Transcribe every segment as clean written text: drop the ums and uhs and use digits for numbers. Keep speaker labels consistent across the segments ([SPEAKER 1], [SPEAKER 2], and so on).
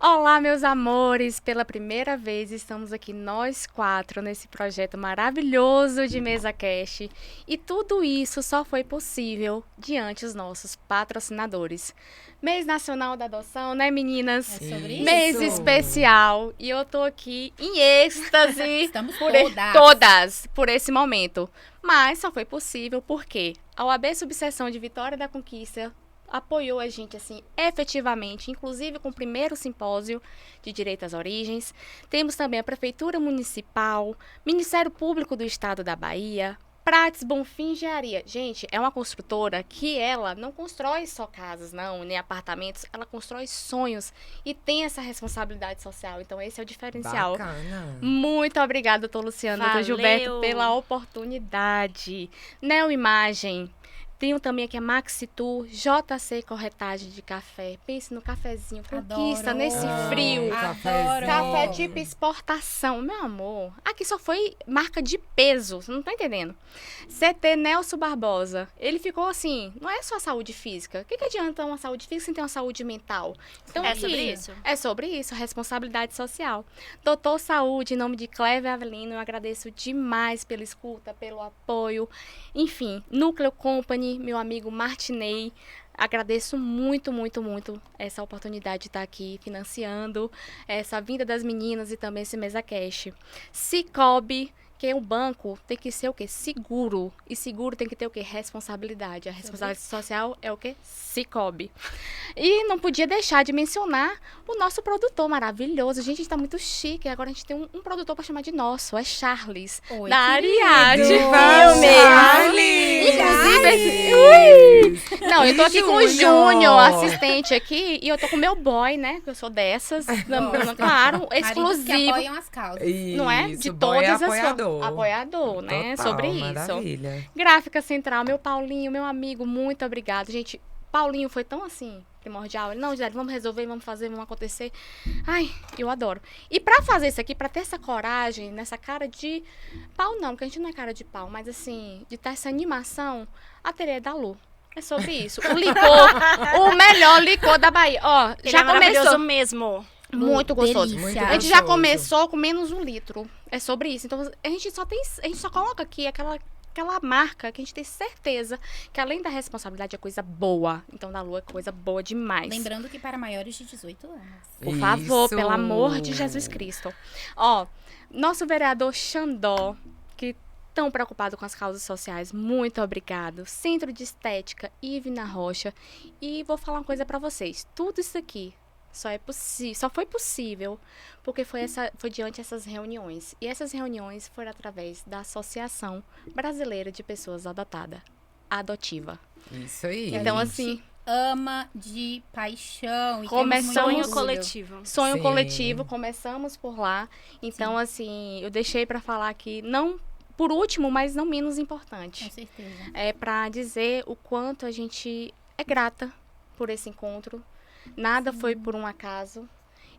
[SPEAKER 1] Olá, meus amores! Pela primeira vez estamos aqui nós quatro nesse projeto maravilhoso de MesaCast. E tudo isso só foi possível diante dos nossos patrocinadores. Mês Nacional da Adoção, né, meninas?
[SPEAKER 2] É sobre isso.
[SPEAKER 1] Mês especial. E eu tô aqui em êxtase
[SPEAKER 2] Estamos
[SPEAKER 1] por
[SPEAKER 2] todas.
[SPEAKER 1] por esse momento. Mas só foi possível porque a OAB Subseção de Vitória da Conquista apoiou a gente, assim, efetivamente, inclusive com o primeiro simpósio de Direito às Origens. Temos também a Prefeitura Municipal, Ministério Público do Estado da Bahia, Prates Bonfim Engenharia. Gente, é uma construtora que ela não constrói só casas, não, nem apartamentos, ela constrói sonhos e tem essa responsabilidade social. Então, esse é o diferencial.
[SPEAKER 3] Bacana.
[SPEAKER 1] Muito obrigada, doutor Luciano, doutor
[SPEAKER 4] Valeu.
[SPEAKER 1] Gilberto, pela oportunidade. Neoimagem. Tenho também aqui a Maxitur, JC Corretagem de Café. Pense no cafezinho, conquista
[SPEAKER 2] Adoro.
[SPEAKER 1] nesse frio.
[SPEAKER 2] Adoro.
[SPEAKER 1] Café tipo exportação, meu amor. Aqui só foi marca de peso, você não tá entendendo. CT Nelson Barbosa, ele ficou assim, não é só saúde física. O que adianta uma saúde física sem ter uma saúde mental? Então,
[SPEAKER 4] É
[SPEAKER 1] aqui,
[SPEAKER 4] sobre isso?
[SPEAKER 1] É sobre isso, responsabilidade social. Doutor Saúde, em nome de Clévia Avelino, eu agradeço demais pela escuta, pelo apoio. Enfim, Núcleo Company, meu amigo Martinei, agradeço muito, muito, muito essa oportunidade de estar aqui financiando essa vinda das meninas e também esse MesaCast. Cicobi, que o banco tem que ser o quê? Seguro. E seguro tem que ter o quê? Responsabilidade. A responsabilidade social é o quê? Cicobi. E não podia deixar de mencionar o nosso produtor maravilhoso. Gente, a gente tá muito chique. Agora a gente tem um produtor para chamar de nosso. É Charles.
[SPEAKER 2] Oi,
[SPEAKER 1] da
[SPEAKER 2] querido.
[SPEAKER 1] Ariadne
[SPEAKER 3] Charles!
[SPEAKER 1] Inclusive, ui! Não, eu tô aqui com o Júnior, assistente aqui, e eu tô com o meu boy, né? Que eu sou dessas. Claro,
[SPEAKER 2] Maridos que
[SPEAKER 1] exclusivo.
[SPEAKER 2] apoiam as causas.
[SPEAKER 1] Não é? De
[SPEAKER 3] Isso, boy
[SPEAKER 1] todas as
[SPEAKER 3] apoiador.
[SPEAKER 1] apoiador, né?
[SPEAKER 3] Total,
[SPEAKER 1] Sobre isso.
[SPEAKER 3] Maravilha.
[SPEAKER 1] Gráfica Central, meu Paulinho, meu amigo, muito obrigado. Gente, Paulinho foi tão assim, primordial. Ele, não, Gisele, vamos resolver, vamos fazer, vamos acontecer. Ai, eu adoro. E pra fazer isso aqui, pra ter essa coragem, nessa cara de pau não, porque a gente não é cara de pau, mas assim, de ter essa animação, a Terê da Lu. É sobre isso. O licor, o melhor licor da Bahia. Ó,
[SPEAKER 4] Ele
[SPEAKER 1] já
[SPEAKER 4] é maravilhoso
[SPEAKER 1] começou.
[SPEAKER 4] Muito.
[SPEAKER 1] Muito gostoso.
[SPEAKER 2] Delícia.
[SPEAKER 1] A gente já
[SPEAKER 3] Gostoso.
[SPEAKER 1] começou com menos 1 litro. É sobre isso. Então, a gente só coloca aqui aquela marca que a gente tem certeza que além da responsabilidade é coisa boa. Então, da Lua é coisa boa demais.
[SPEAKER 2] Lembrando que para maiores de 18 anos.
[SPEAKER 1] Por favor,
[SPEAKER 3] Isso.
[SPEAKER 1] pelo amor de Jesus Cristo. Ó, nosso vereador Xandó, que tão preocupado com as causas sociais, muito obrigado. Centro de Estética, Ivna Rocha. E vou falar uma coisa pra vocês. Tudo isso aqui só foi possível porque foi diante dessas reuniões. E essas reuniões foram através da Associação Brasileira de Pessoas Adotiva.
[SPEAKER 3] Isso aí.
[SPEAKER 1] Então,
[SPEAKER 2] gente
[SPEAKER 1] assim,
[SPEAKER 2] ama de paixão. E
[SPEAKER 1] Começamos-
[SPEAKER 2] temos muito
[SPEAKER 4] Sonho
[SPEAKER 2] orgulho.
[SPEAKER 4] coletivo.
[SPEAKER 1] sonho
[SPEAKER 3] Sim.
[SPEAKER 1] coletivo, começamos por lá. Então, assim, eu deixei pra falar que não por último, mas não menos importante.
[SPEAKER 2] Com certeza.
[SPEAKER 1] É para dizer o quanto a gente é grata por esse encontro. Nada foi por um acaso.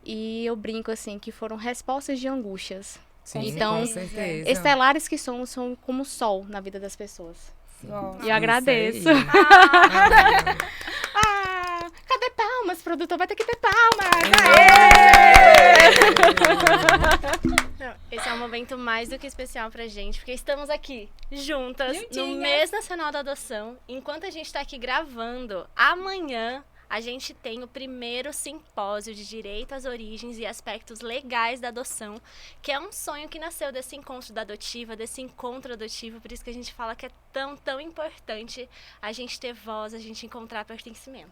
[SPEAKER 1] E eu brinco assim que foram respostas de angústias.
[SPEAKER 3] Sim,
[SPEAKER 1] Então,
[SPEAKER 3] com certeza.
[SPEAKER 1] Estelares que somos são como sol na vida das pessoas.
[SPEAKER 2] Gosto.
[SPEAKER 1] E eu agradeço.
[SPEAKER 3] Isso aí.
[SPEAKER 1] Ah, cadê palmas? O produtor vai ter que ter palmas.
[SPEAKER 4] Não, esse é um momento mais do que especial pra gente, porque estamos aqui, juntas,
[SPEAKER 2] Juntinhas.
[SPEAKER 4] no mês nacional da adoção. Enquanto a gente tá aqui gravando, amanhã a gente tem o primeiro simpósio de Direito às Origens e Aspectos Legais da Adoção, que é um sonho que nasceu desse encontro da adotiva, desse encontro adotivo, por isso que a gente fala que é tão, tão importante a gente ter voz, a gente encontrar pertencimento.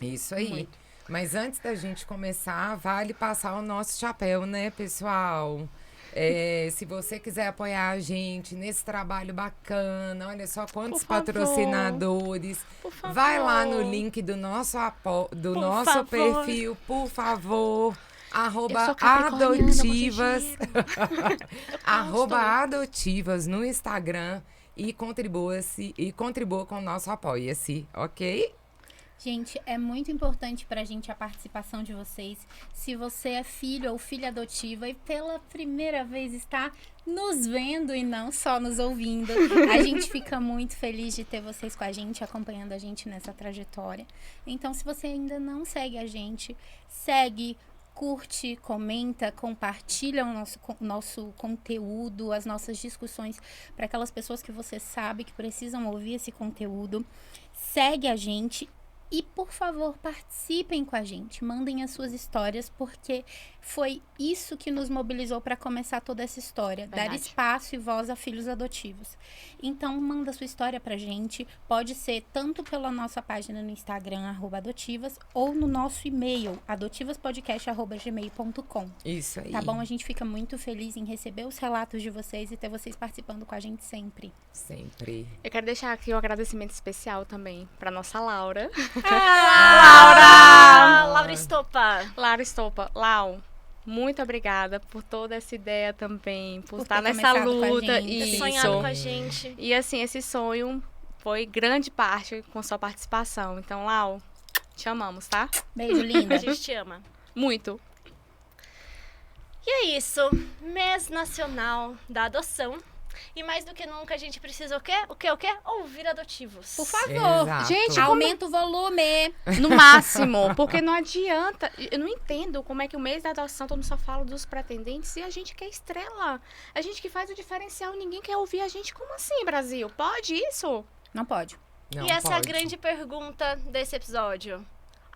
[SPEAKER 3] Isso aí.
[SPEAKER 1] Muito.
[SPEAKER 3] Mas antes da gente começar, vale passar o nosso chapéu, né, pessoal? É, se você quiser apoiar a gente nesse trabalho bacana, olha só quantos
[SPEAKER 1] Por favor.
[SPEAKER 3] patrocinadores.
[SPEAKER 1] Por favor.
[SPEAKER 3] Vai lá no link do nosso,
[SPEAKER 4] Por
[SPEAKER 3] nosso
[SPEAKER 4] favor.
[SPEAKER 3] perfil, por favor.
[SPEAKER 1] Eu
[SPEAKER 3] Arroba
[SPEAKER 1] sou capricorniana,
[SPEAKER 3] adotivas.
[SPEAKER 1] Eu
[SPEAKER 3] Arroba
[SPEAKER 1] gosto.
[SPEAKER 3] adotivas no Instagram e contribua com o nosso apoia-se, ok?
[SPEAKER 2] Gente, é muito importante pra gente a participação de vocês. Se você é filho ou filha adotiva e pela primeira vez está nos vendo e não só nos ouvindo, a gente fica muito feliz de ter vocês com a gente, acompanhando a gente nessa trajetória. Então, se você ainda não segue a gente, segue, curte, comenta, compartilha o nosso conteúdo, as nossas discussões para aquelas pessoas que você sabe que precisam ouvir esse conteúdo. Segue a gente e, por favor, participem com a gente. Mandem as suas histórias, porque foi isso que nos mobilizou para começar toda essa história.
[SPEAKER 1] Verdade.
[SPEAKER 2] Dar espaço e voz a filhos adotivos. Então, manda sua história pra gente. Pode ser tanto pela nossa página no Instagram, @adotivas, ou no nosso e-mail, adotivaspodcast@gmail.com.
[SPEAKER 3] Isso aí.
[SPEAKER 2] Tá bom? A gente fica muito feliz em receber os relatos de vocês e ter vocês participando com a gente sempre.
[SPEAKER 3] Sempre.
[SPEAKER 1] Eu quero deixar aqui um agradecimento especial também pra nossa Laura.
[SPEAKER 4] Laura Estopa!
[SPEAKER 1] Laura Estopa. Lau, muito obrigada por toda essa ideia também, por
[SPEAKER 2] Por
[SPEAKER 1] estar
[SPEAKER 2] ter
[SPEAKER 1] nessa
[SPEAKER 2] começado com a
[SPEAKER 1] luta.
[SPEAKER 2] gente.
[SPEAKER 4] Ter
[SPEAKER 1] Isso.
[SPEAKER 4] sonhado com a gente.
[SPEAKER 1] E assim, esse sonho foi grande parte com sua participação. Então, Lau, te amamos, tá?
[SPEAKER 2] Beijo, linda.
[SPEAKER 4] A gente te ama.
[SPEAKER 1] Muito.
[SPEAKER 4] E é isso. Mês Nacional da Adoção. E mais do que nunca, a gente precisa o quê? O quê? Ouvir adotivos.
[SPEAKER 2] Por favor.
[SPEAKER 3] Exato.
[SPEAKER 1] Gente,
[SPEAKER 2] Aumenta o volume.
[SPEAKER 1] No máximo, porque não adianta. Eu não entendo como é que o mês da adoção todo mundo só fala dos pretendentes e a gente quer estrela. A gente que faz o diferencial, ninguém quer ouvir a gente. Como assim, Brasil? Pode isso?
[SPEAKER 2] Não pode.
[SPEAKER 3] Não
[SPEAKER 4] E essa é a
[SPEAKER 3] pode.
[SPEAKER 4] grande pergunta desse episódio.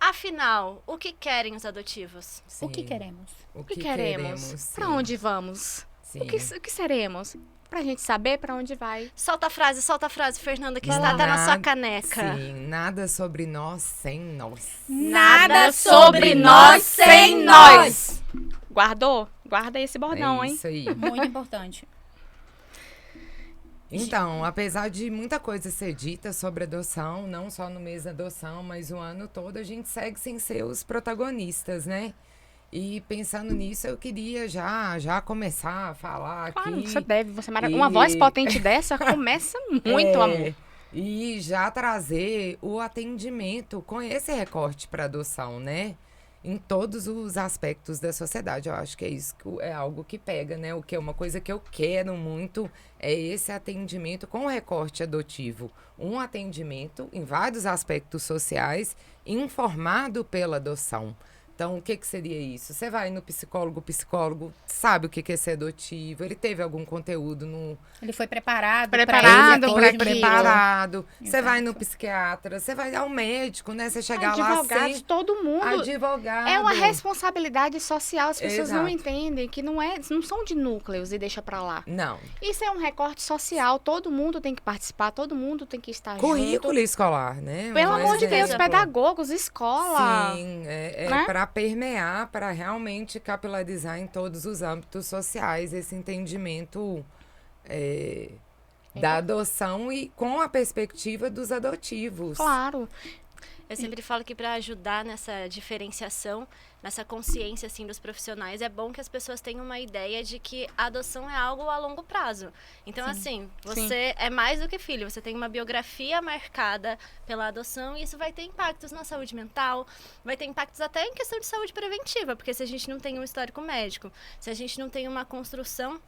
[SPEAKER 4] Afinal, o que querem os adotivos?
[SPEAKER 3] Sim.
[SPEAKER 2] O que queremos?
[SPEAKER 3] O
[SPEAKER 1] O que queremos? Pra
[SPEAKER 3] sim.
[SPEAKER 1] onde vamos?
[SPEAKER 3] Sim.
[SPEAKER 1] O que seremos? Pra gente saber pra onde vai.
[SPEAKER 4] Solta a frase, Fernanda, que
[SPEAKER 1] Vai
[SPEAKER 4] está
[SPEAKER 1] lá.
[SPEAKER 4] até na sua caneca.
[SPEAKER 3] Sim, nada sobre nós sem nós.
[SPEAKER 2] Nada
[SPEAKER 1] sobre nós sem nós. Guardou? Guarda esse bordão,
[SPEAKER 3] É
[SPEAKER 1] hein?
[SPEAKER 3] isso aí.
[SPEAKER 2] Muito importante.
[SPEAKER 3] Então, apesar de muita coisa ser dita sobre adoção, não só no mês da adoção, mas o ano todo, a gente segue sem ser os protagonistas, né? E pensando nisso, eu queria já começar a falar
[SPEAKER 1] Claro,
[SPEAKER 3] aqui.
[SPEAKER 1] você deve.
[SPEAKER 3] E-
[SPEAKER 1] Uma voz potente dessa começa muito, amor.
[SPEAKER 3] E já trazer o atendimento com esse recorte para adoção, né? Em todos os aspectos da sociedade. Eu acho que é isso, é algo que pega, né? O que é uma coisa que eu quero muito é esse atendimento com recorte adotivo. Um atendimento em vários aspectos sociais, informado pela adoção. Então, o que seria isso? Você vai no psicólogo, o psicólogo sabe o que é ser adotivo, ele teve algum conteúdo no,
[SPEAKER 2] Ele foi preparado
[SPEAKER 1] Preparado
[SPEAKER 2] pra
[SPEAKER 1] pra
[SPEAKER 2] ele atender.
[SPEAKER 3] preparado. Você vai no
[SPEAKER 2] Exato.
[SPEAKER 3] psiquiatra, você vai ao médico, né? Você chegar lá
[SPEAKER 1] Advogados,
[SPEAKER 3] sem
[SPEAKER 1] todo mundo.
[SPEAKER 3] advogado.
[SPEAKER 1] É uma responsabilidade social, as pessoas não
[SPEAKER 3] Exato.
[SPEAKER 1] entendem que não são de núcleos e deixa pra lá.
[SPEAKER 3] Não.
[SPEAKER 1] Isso é um recorte social, todo mundo tem que participar, todo mundo tem que estar
[SPEAKER 3] Currículo
[SPEAKER 1] junto.
[SPEAKER 3] escolar, né?
[SPEAKER 1] Pelo
[SPEAKER 3] Um
[SPEAKER 1] amor de Deus,
[SPEAKER 3] exemplo.
[SPEAKER 1] pedagogos, escola.
[SPEAKER 3] Sim, é
[SPEAKER 1] né?
[SPEAKER 3] para permear, para realmente capilarizar em todos os âmbitos sociais esse entendimento da adoção e com a perspectiva dos adotivos.
[SPEAKER 1] Claro.
[SPEAKER 4] Eu sempre falo que para ajudar nessa diferenciação, nessa consciência assim dos profissionais, é bom que as pessoas tenham uma ideia de que a adoção é algo a longo prazo. Então, assim, você é mais do que filho, você tem uma biografia marcada pela adoção e isso vai ter impactos na saúde mental, vai ter impactos até em questão de saúde preventiva, porque se a gente não tem um histórico médico, se a gente não tem uma construção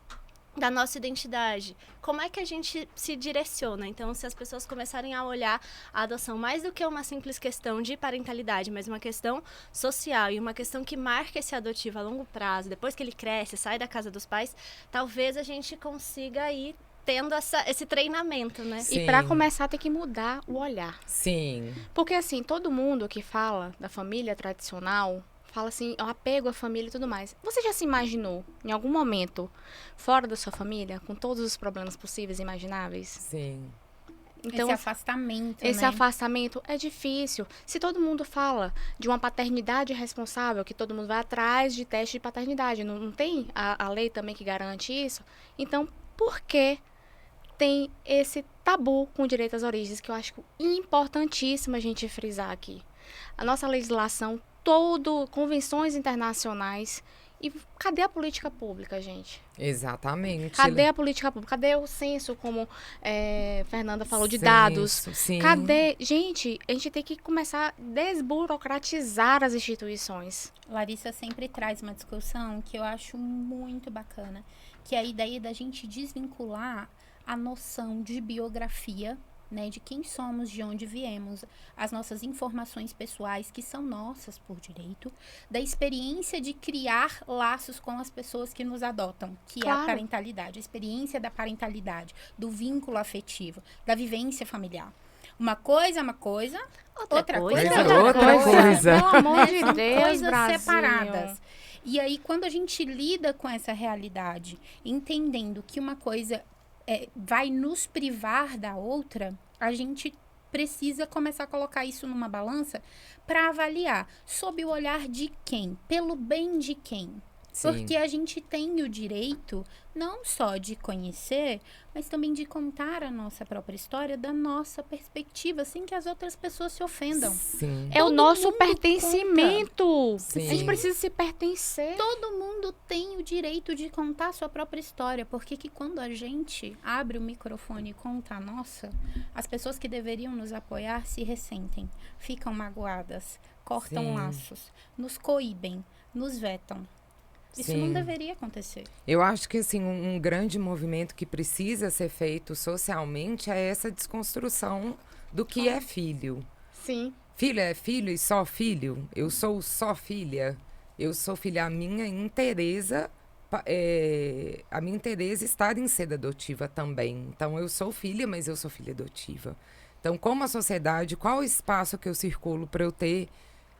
[SPEAKER 4] da nossa identidade, como é que a gente se direciona? Então, se as pessoas começarem a olhar a adoção mais do que uma simples questão de parentalidade, mas uma questão social e uma questão que marca esse adotivo a longo prazo, depois que ele cresce, sai da casa dos pais, talvez a gente consiga ir tendo esse treinamento, né?
[SPEAKER 3] Sim.
[SPEAKER 1] E pra começar tem que mudar o olhar.
[SPEAKER 3] Sim.
[SPEAKER 1] Porque assim, todo mundo que fala da família tradicional, fala assim, o apego à família e tudo mais. Você já se imaginou, em algum momento, fora da sua família, com todos os problemas possíveis e imagináveis?
[SPEAKER 3] Sim.
[SPEAKER 1] Então,
[SPEAKER 2] Esse afastamento,
[SPEAKER 1] esse
[SPEAKER 2] né?
[SPEAKER 1] afastamento é difícil. Se todo mundo fala de uma paternidade responsável, que todo mundo vai atrás de teste de paternidade, não tem a lei também que garante isso? Então, por que tem esse tabu com o direito às origens, que eu acho importantíssimo a gente frisar aqui? A nossa legislação, convenções internacionais. E cadê a política pública, gente?
[SPEAKER 3] Exatamente.
[SPEAKER 1] Cadê a política pública? Cadê o censo, como Fernanda falou, de
[SPEAKER 3] Censo,
[SPEAKER 1] dados?
[SPEAKER 3] sim.
[SPEAKER 1] Cadê? Gente, a gente tem que começar a desburocratizar as instituições.
[SPEAKER 2] Larissa sempre traz uma discussão que eu acho muito bacana, que é a ideia da gente desvincular a noção de biografia né, de quem somos, de onde viemos, as nossas informações pessoais que são nossas por direito, da experiência de criar laços com as pessoas que nos adotam, que é a
[SPEAKER 1] Claro.
[SPEAKER 2] parentalidade, a experiência da parentalidade, do vínculo afetivo, da vivência familiar. Uma coisa é uma coisa, outra coisa é
[SPEAKER 3] Coisa,
[SPEAKER 2] outra
[SPEAKER 3] outra coisa.
[SPEAKER 1] Pelo amor de
[SPEAKER 2] São
[SPEAKER 1] Deus,
[SPEAKER 2] coisas
[SPEAKER 1] Brasil.
[SPEAKER 2] separadas. E aí, quando a gente lida com essa realidade, entendendo que uma coisa vai nos privar da outra, a gente precisa começar a colocar isso numa balança para avaliar sob o olhar de quem, pelo bem de quem.
[SPEAKER 3] Sim.
[SPEAKER 2] Porque a gente tem o direito não só de conhecer, mas também de contar a nossa própria história da nossa perspectiva, sem que as outras pessoas se ofendam.
[SPEAKER 3] Sim.
[SPEAKER 1] É o
[SPEAKER 2] Todo
[SPEAKER 1] nosso
[SPEAKER 2] mundo
[SPEAKER 1] pertencimento.
[SPEAKER 3] Sim.
[SPEAKER 1] A gente precisa se pertencer.
[SPEAKER 2] Todo mundo tem o direito de contar a sua própria história, porque que quando a gente abre o microfone e conta a nossa, as pessoas que deveriam nos apoiar se ressentem, ficam magoadas, cortam
[SPEAKER 3] Sim.
[SPEAKER 2] laços, nos coíbem, nos vetam. Isso
[SPEAKER 3] Sim.
[SPEAKER 2] não deveria acontecer.
[SPEAKER 3] Eu acho que assim, um grande movimento que precisa ser feito socialmente é essa desconstrução do que é filho.
[SPEAKER 1] Sim.
[SPEAKER 3] Filho é filho e só filho? Eu sou só filha? Eu sou filha. A minha interesa está em ser adotiva também. Então, eu sou filha, mas eu sou filha adotiva. Então, como a sociedade, qual o espaço que eu circulo para eu ter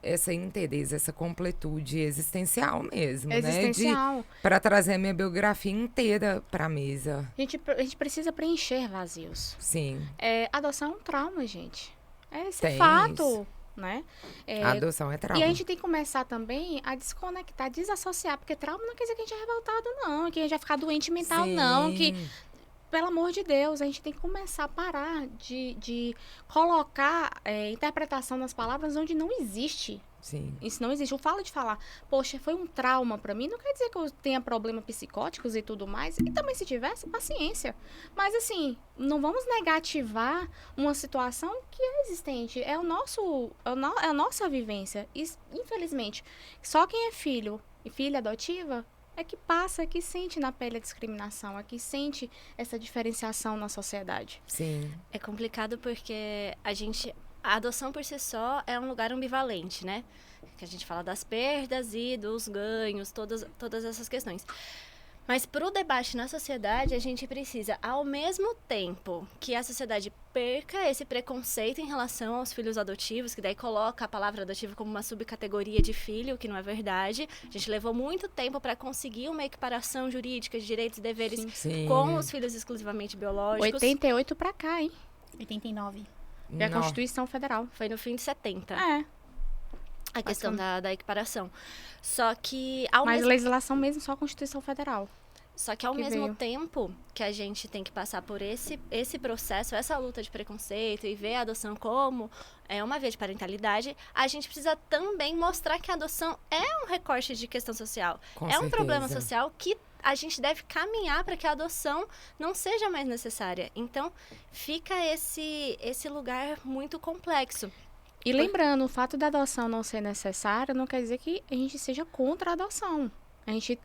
[SPEAKER 3] essa interesa, essa completude existencial mesmo,
[SPEAKER 1] Existencial.
[SPEAKER 3] para trazer a minha biografia inteira para a mesa.
[SPEAKER 1] A gente precisa preencher vazios.
[SPEAKER 3] Sim.
[SPEAKER 1] Adoção é um trauma, gente. É esse
[SPEAKER 3] Tem
[SPEAKER 1] fato,
[SPEAKER 3] isso.
[SPEAKER 1] né?
[SPEAKER 3] A adoção é trauma.
[SPEAKER 1] E a gente tem que começar também a desconectar, desassociar, porque trauma não quer dizer que a gente é revoltado, não, que a gente vai ficar doente mental, não, que, pelo amor de Deus, a gente tem que começar a parar de colocar interpretação nas palavras onde não existe.
[SPEAKER 3] Sim.
[SPEAKER 1] Isso não existe. Eu falo de falar, poxa, foi um trauma pra mim, não quer dizer que eu tenha problemas psicóticos e tudo mais. E também se tivesse, paciência. Mas assim, não vamos negativar uma situação que é existente. É a nossa vivência. E, infelizmente, só quem é filho e filha adotiva é que passa, que sente na pele a discriminação, é que sente essa diferenciação na sociedade.
[SPEAKER 3] Sim.
[SPEAKER 4] É complicado porque a adoção por si só é um lugar ambivalente, né? Que a gente fala das perdas e dos ganhos, todas essas questões. Mas para o debate na sociedade, a gente precisa, ao mesmo tempo que a sociedade perca esse preconceito em relação aos filhos adotivos, que daí coloca a palavra adotivo como uma subcategoria de filho, que não é verdade. A gente levou muito tempo para conseguir uma equiparação jurídica de direitos e deveres
[SPEAKER 3] Sim.
[SPEAKER 4] com os filhos exclusivamente biológicos.
[SPEAKER 1] 88 pra cá, hein?
[SPEAKER 2] 89.
[SPEAKER 1] É a
[SPEAKER 3] Não.
[SPEAKER 1] Constituição Federal.
[SPEAKER 4] Foi no fim de 70.
[SPEAKER 1] É.
[SPEAKER 4] A questão da equiparação. Só que ao
[SPEAKER 1] Mas
[SPEAKER 4] mesmo
[SPEAKER 1] legislação mesmo, só a Constituição Federal.
[SPEAKER 4] Só que ao
[SPEAKER 1] que
[SPEAKER 4] mesmo
[SPEAKER 1] veio.
[SPEAKER 4] tempo que a gente tem que passar por esse processo, essa luta de preconceito e ver a adoção como uma via de parentalidade, a gente precisa também mostrar que a adoção é um recorte de questão social.
[SPEAKER 3] Com
[SPEAKER 4] é um problema
[SPEAKER 3] certeza.
[SPEAKER 4] social que a gente deve caminhar para que a adoção não seja mais necessária. Então, fica esse lugar muito complexo.
[SPEAKER 1] E lembrando, o fato da adoção não ser necessária não quer dizer que a gente seja contra a adoção. A gente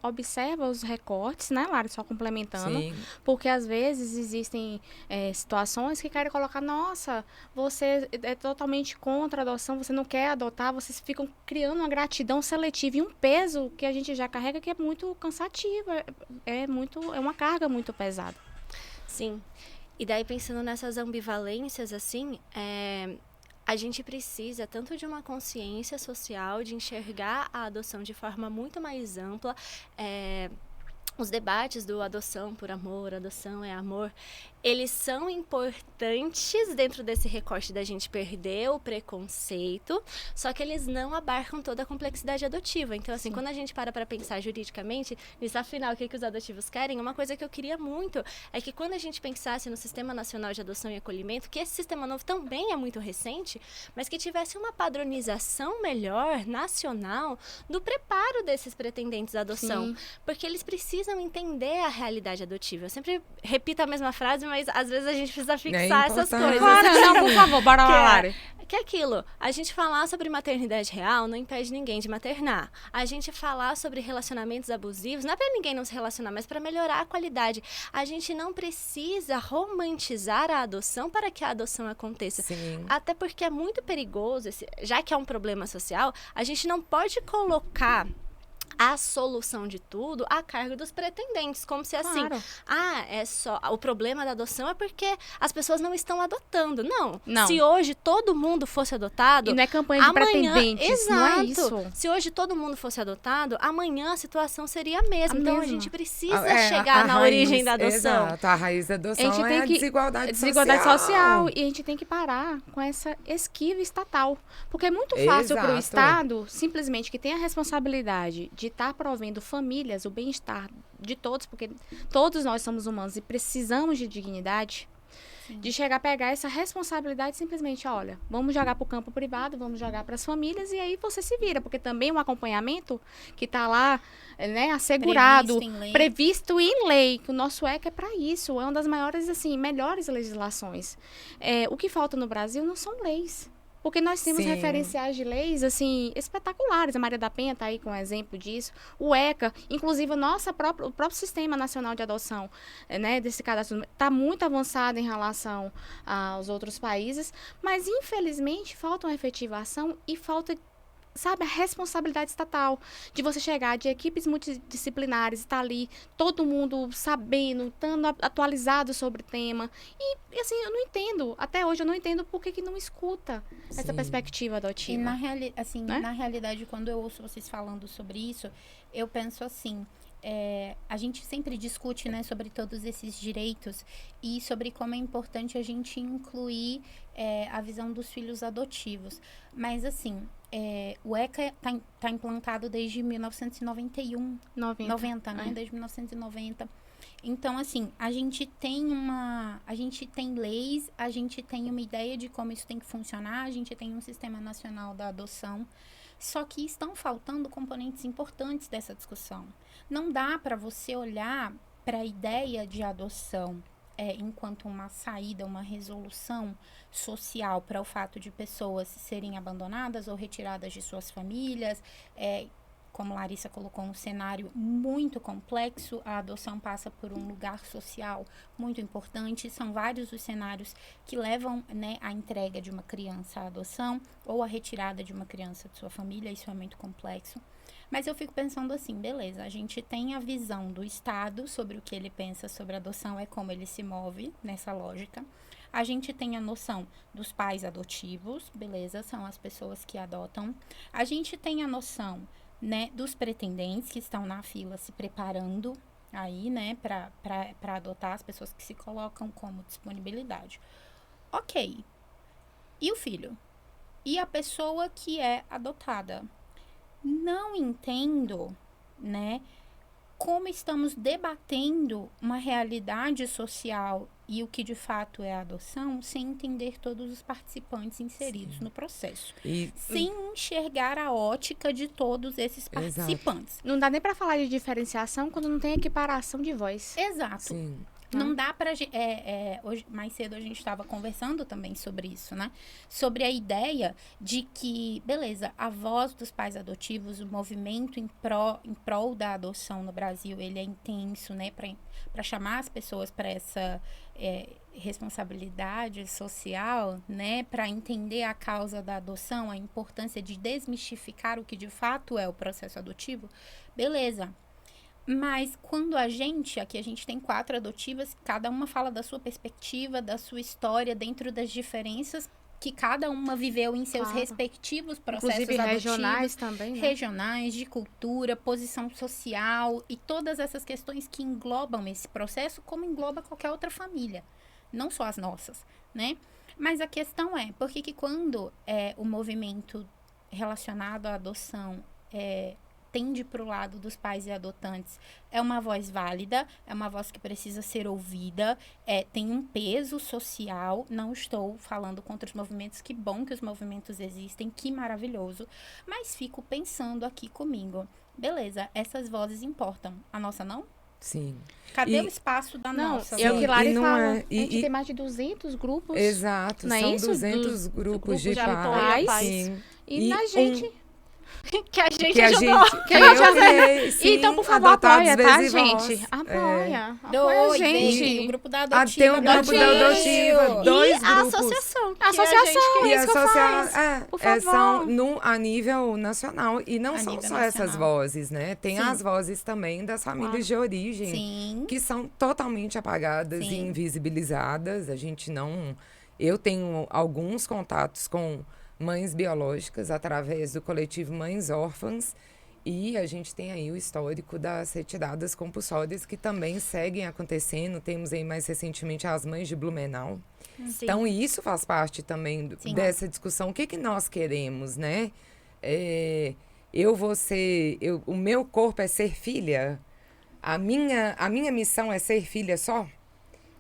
[SPEAKER 1] observa os recortes, né, Lara? Só complementando.
[SPEAKER 3] Sim.
[SPEAKER 1] Porque às vezes existem situações que querem colocar, nossa, você é totalmente contra a adoção, você não quer adotar, vocês ficam criando uma gratidão seletiva e um peso que a gente já carrega que é muito cansativo, é uma carga muito pesada.
[SPEAKER 4] Sim. E daí, pensando nessas ambivalências, assim, a gente precisa tanto de uma consciência social, de enxergar a adoção de forma muito mais ampla. Os debates do adoção por amor, adoção é amor, eles são importantes dentro desse recorte da gente perder o preconceito, só que eles não abarcam toda a complexidade adotiva. Então, assim, quando a gente para pensar juridicamente, nisso, afinal, o que os adotivos querem, uma coisa que eu queria muito é que quando a gente pensasse no Sistema Nacional de Adoção e Acolhimento, que esse sistema novo também é muito recente, mas que tivesse uma padronização melhor, nacional, do preparo desses pretendentes à adoção.
[SPEAKER 1] Sim.
[SPEAKER 4] Porque eles precisam entender a realidade adotiva. Eu sempre repito a mesma frase, mas às vezes a gente precisa
[SPEAKER 3] É
[SPEAKER 4] fixar essas
[SPEAKER 3] importante.
[SPEAKER 4] coisas.
[SPEAKER 1] Claro, não, por favor, bora
[SPEAKER 4] Que
[SPEAKER 1] lá,
[SPEAKER 4] é-
[SPEAKER 1] Lari.
[SPEAKER 4] Que é aquilo, a gente falar sobre maternidade real não impede ninguém de maternar. A gente falar sobre relacionamentos abusivos não é pra ninguém não se relacionar, mas pra melhorar a qualidade. A gente não precisa romantizar a adoção para que a adoção aconteça.
[SPEAKER 3] Sim.
[SPEAKER 4] Até porque é muito perigoso, já que é um problema social, a gente não pode colocar a solução de tudo a cargo dos pretendentes, como se assim,
[SPEAKER 1] Claro.
[SPEAKER 4] é só o problema da adoção é porque as pessoas não estão adotando. Não.
[SPEAKER 1] Não.
[SPEAKER 4] Se hoje todo mundo fosse adotado,
[SPEAKER 1] E não é campanha de
[SPEAKER 4] amanhã,
[SPEAKER 1] pretendentes, não é
[SPEAKER 4] exato.
[SPEAKER 1] isso.
[SPEAKER 4] Se hoje todo mundo fosse adotado, amanhã a situação seria a mesma.
[SPEAKER 1] A
[SPEAKER 4] Então a
[SPEAKER 1] mesma.
[SPEAKER 4] gente precisa
[SPEAKER 3] É,
[SPEAKER 4] chegar
[SPEAKER 3] a
[SPEAKER 4] na
[SPEAKER 3] raiz,
[SPEAKER 4] origem da adoção.
[SPEAKER 3] Exato, a raiz da adoção
[SPEAKER 1] A gente
[SPEAKER 3] é
[SPEAKER 1] tem
[SPEAKER 3] a
[SPEAKER 1] que-
[SPEAKER 3] desigualdade
[SPEAKER 1] social. E a gente tem que parar com essa esquiva estatal. Porque é muito fácil para o
[SPEAKER 3] Exato.
[SPEAKER 1] Estado, simplesmente, que tem a responsabilidade de estar provendo famílias, o bem-estar de todos, porque todos nós somos humanos e precisamos de dignidade, de chegar a pegar essa responsabilidade e simplesmente, olha, vamos jogar para o campo privado, vamos jogar para as famílias e aí você se vira. Porque também o acompanhamento que está lá, né, assegurado, previsto em lei, que o nosso ECA é para isso, é uma das maiores, assim, melhores legislações. O que falta no Brasil não são leis. Porque nós temos
[SPEAKER 3] Sim.
[SPEAKER 1] referenciais de leis, assim, espetaculares. A Maria da Penha está aí com um exemplo disso. O ECA, inclusive o próprio Sistema Nacional de Adoção, né, desse cadastro, está muito avançado em relação aos outros países. Mas, infelizmente, falta uma efetivação e falta, sabe, a responsabilidade estatal de você chegar de equipes multidisciplinares, estar ali, todo mundo sabendo, estando atualizado sobre o tema. E, assim, eu não entendo, até hoje eu não entendo por que não escuta essa
[SPEAKER 3] Sim.
[SPEAKER 1] perspectiva
[SPEAKER 2] E
[SPEAKER 1] adotiva.
[SPEAKER 2] na,
[SPEAKER 1] Né?
[SPEAKER 2] na realidade, quando eu ouço vocês falando sobre isso, eu penso assim, a gente sempre discute, né, sobre todos esses direitos e sobre como é importante a gente incluir a visão dos filhos adotivos. Mas, assim, o ECA tá implantado desde 1991, 90, né? Desde 1990. Então, assim, a gente tem leis, a gente tem uma ideia de como isso tem que funcionar, a gente tem um Sistema Nacional da Adoção, só que estão faltando componentes importantes dessa discussão. Não dá para você olhar para a ideia de adoção enquanto uma saída, uma resolução social para o fato de pessoas serem abandonadas ou retiradas de suas famílias. Como Larissa colocou, um cenário muito complexo. A adoção passa por um lugar social muito importante. São vários os cenários que levam, né, à entrega de uma criança à adoção ou à retirada de uma criança de sua família. Isso é muito complexo. Mas eu fico pensando assim, beleza, a gente tem a visão do Estado sobre o que ele pensa sobre a adoção, é como ele se move nessa lógica. A gente tem a noção dos pais adotivos, beleza, são as pessoas que adotam. A gente tem a noção, né, dos pretendentes que estão na fila se preparando aí, né, para adotar, as pessoas que se colocam como disponibilidade. Ok. E o filho? E a pessoa que é adotada? Não entendo, né, como estamos debatendo uma realidade social e o que de fato é a adoção, sem entender todos os participantes inseridos no processo. Sem enxergar a ótica de todos esses participantes.
[SPEAKER 1] Não dá nem para falar de diferenciação quando não tem equiparação de voz.
[SPEAKER 2] Exato.
[SPEAKER 3] Sim.
[SPEAKER 2] Não dá pra... hoje, mais cedo a gente estava conversando também sobre isso, né? Sobre a ideia de que, beleza, a voz dos pais adotivos, o movimento em prol da adoção no Brasil, ele é intenso, né? Para chamar as pessoas para essa responsabilidade social, né? Para entender a causa da adoção, a importância de desmistificar o que de fato é o processo adotivo, beleza. Mas quando aqui a gente tem 4 adotivas, cada uma fala da sua perspectiva, da sua história, dentro das diferenças que cada uma viveu em seus respectivos processos
[SPEAKER 1] inclusive
[SPEAKER 2] adotivos.
[SPEAKER 1] Regionais também, né?
[SPEAKER 2] Regionais, de cultura, posição social e todas essas questões que englobam esse processo, como engloba qualquer outra família, não só as nossas, né? Mas a questão é, por que quando o movimento relacionado à adoção tende para o lado dos pais e adotantes, é uma voz válida, é uma voz que precisa ser ouvida, tem um peso social, não estou falando contra os movimentos, que bom que os movimentos existem, que maravilhoso, mas fico pensando aqui comigo, beleza, essas vozes importam, a nossa não?
[SPEAKER 3] Sim.
[SPEAKER 2] Cadê
[SPEAKER 3] E-
[SPEAKER 2] o espaço da
[SPEAKER 1] Não,
[SPEAKER 2] nossa?
[SPEAKER 1] é o que
[SPEAKER 3] Sim,
[SPEAKER 1] Lari
[SPEAKER 3] e não
[SPEAKER 1] falou.
[SPEAKER 3] é-
[SPEAKER 1] A gente tem mais de 200 grupos.
[SPEAKER 3] Exato,
[SPEAKER 1] Não é
[SPEAKER 3] são
[SPEAKER 1] isso?
[SPEAKER 3] 200 grupos de
[SPEAKER 4] grupos de apoio
[SPEAKER 3] pais.
[SPEAKER 4] a pais.
[SPEAKER 3] Sim.
[SPEAKER 1] E na gente.
[SPEAKER 4] Que a gente
[SPEAKER 3] Que a
[SPEAKER 4] ajudou.
[SPEAKER 3] gente,
[SPEAKER 1] Que a gente
[SPEAKER 3] eu criei, sim,
[SPEAKER 1] Então, por favor,
[SPEAKER 3] Adotados
[SPEAKER 1] apoia, tá,
[SPEAKER 3] Vez e Voz.
[SPEAKER 1] gente? Apoia. Apoia a
[SPEAKER 2] Dois,
[SPEAKER 1] gente.
[SPEAKER 2] o grupo da
[SPEAKER 3] Ah,
[SPEAKER 2] adotiva.
[SPEAKER 3] tem o grupo da adotiva, dois
[SPEAKER 4] E a
[SPEAKER 3] grupos.
[SPEAKER 4] associação.
[SPEAKER 1] A associação,
[SPEAKER 3] E
[SPEAKER 1] é isso que eu
[SPEAKER 3] associar,
[SPEAKER 1] faço. Por favor.
[SPEAKER 3] são a nível nacional. E não
[SPEAKER 2] A
[SPEAKER 3] são
[SPEAKER 2] nível
[SPEAKER 3] só essas
[SPEAKER 2] nacional.
[SPEAKER 3] vozes, né? Tem
[SPEAKER 2] Sim.
[SPEAKER 3] as vozes também das famílias de origem,
[SPEAKER 2] Sim.
[SPEAKER 3] que são totalmente apagadas e
[SPEAKER 2] Sim.
[SPEAKER 3] invisibilizadas. A gente não... Eu tenho alguns contatos com mães biológicas através do coletivo Mães Órfãs. E a gente tem aí o histórico das retiradas compulsórias que também seguem acontecendo. Temos aí mais recentemente as mães de Blumenau.
[SPEAKER 4] Sim.
[SPEAKER 3] Então, isso faz parte também
[SPEAKER 2] Sim.
[SPEAKER 3] dessa discussão. O que, que nós queremos, né? O meu corpo é ser filha? A minha missão é ser filha só?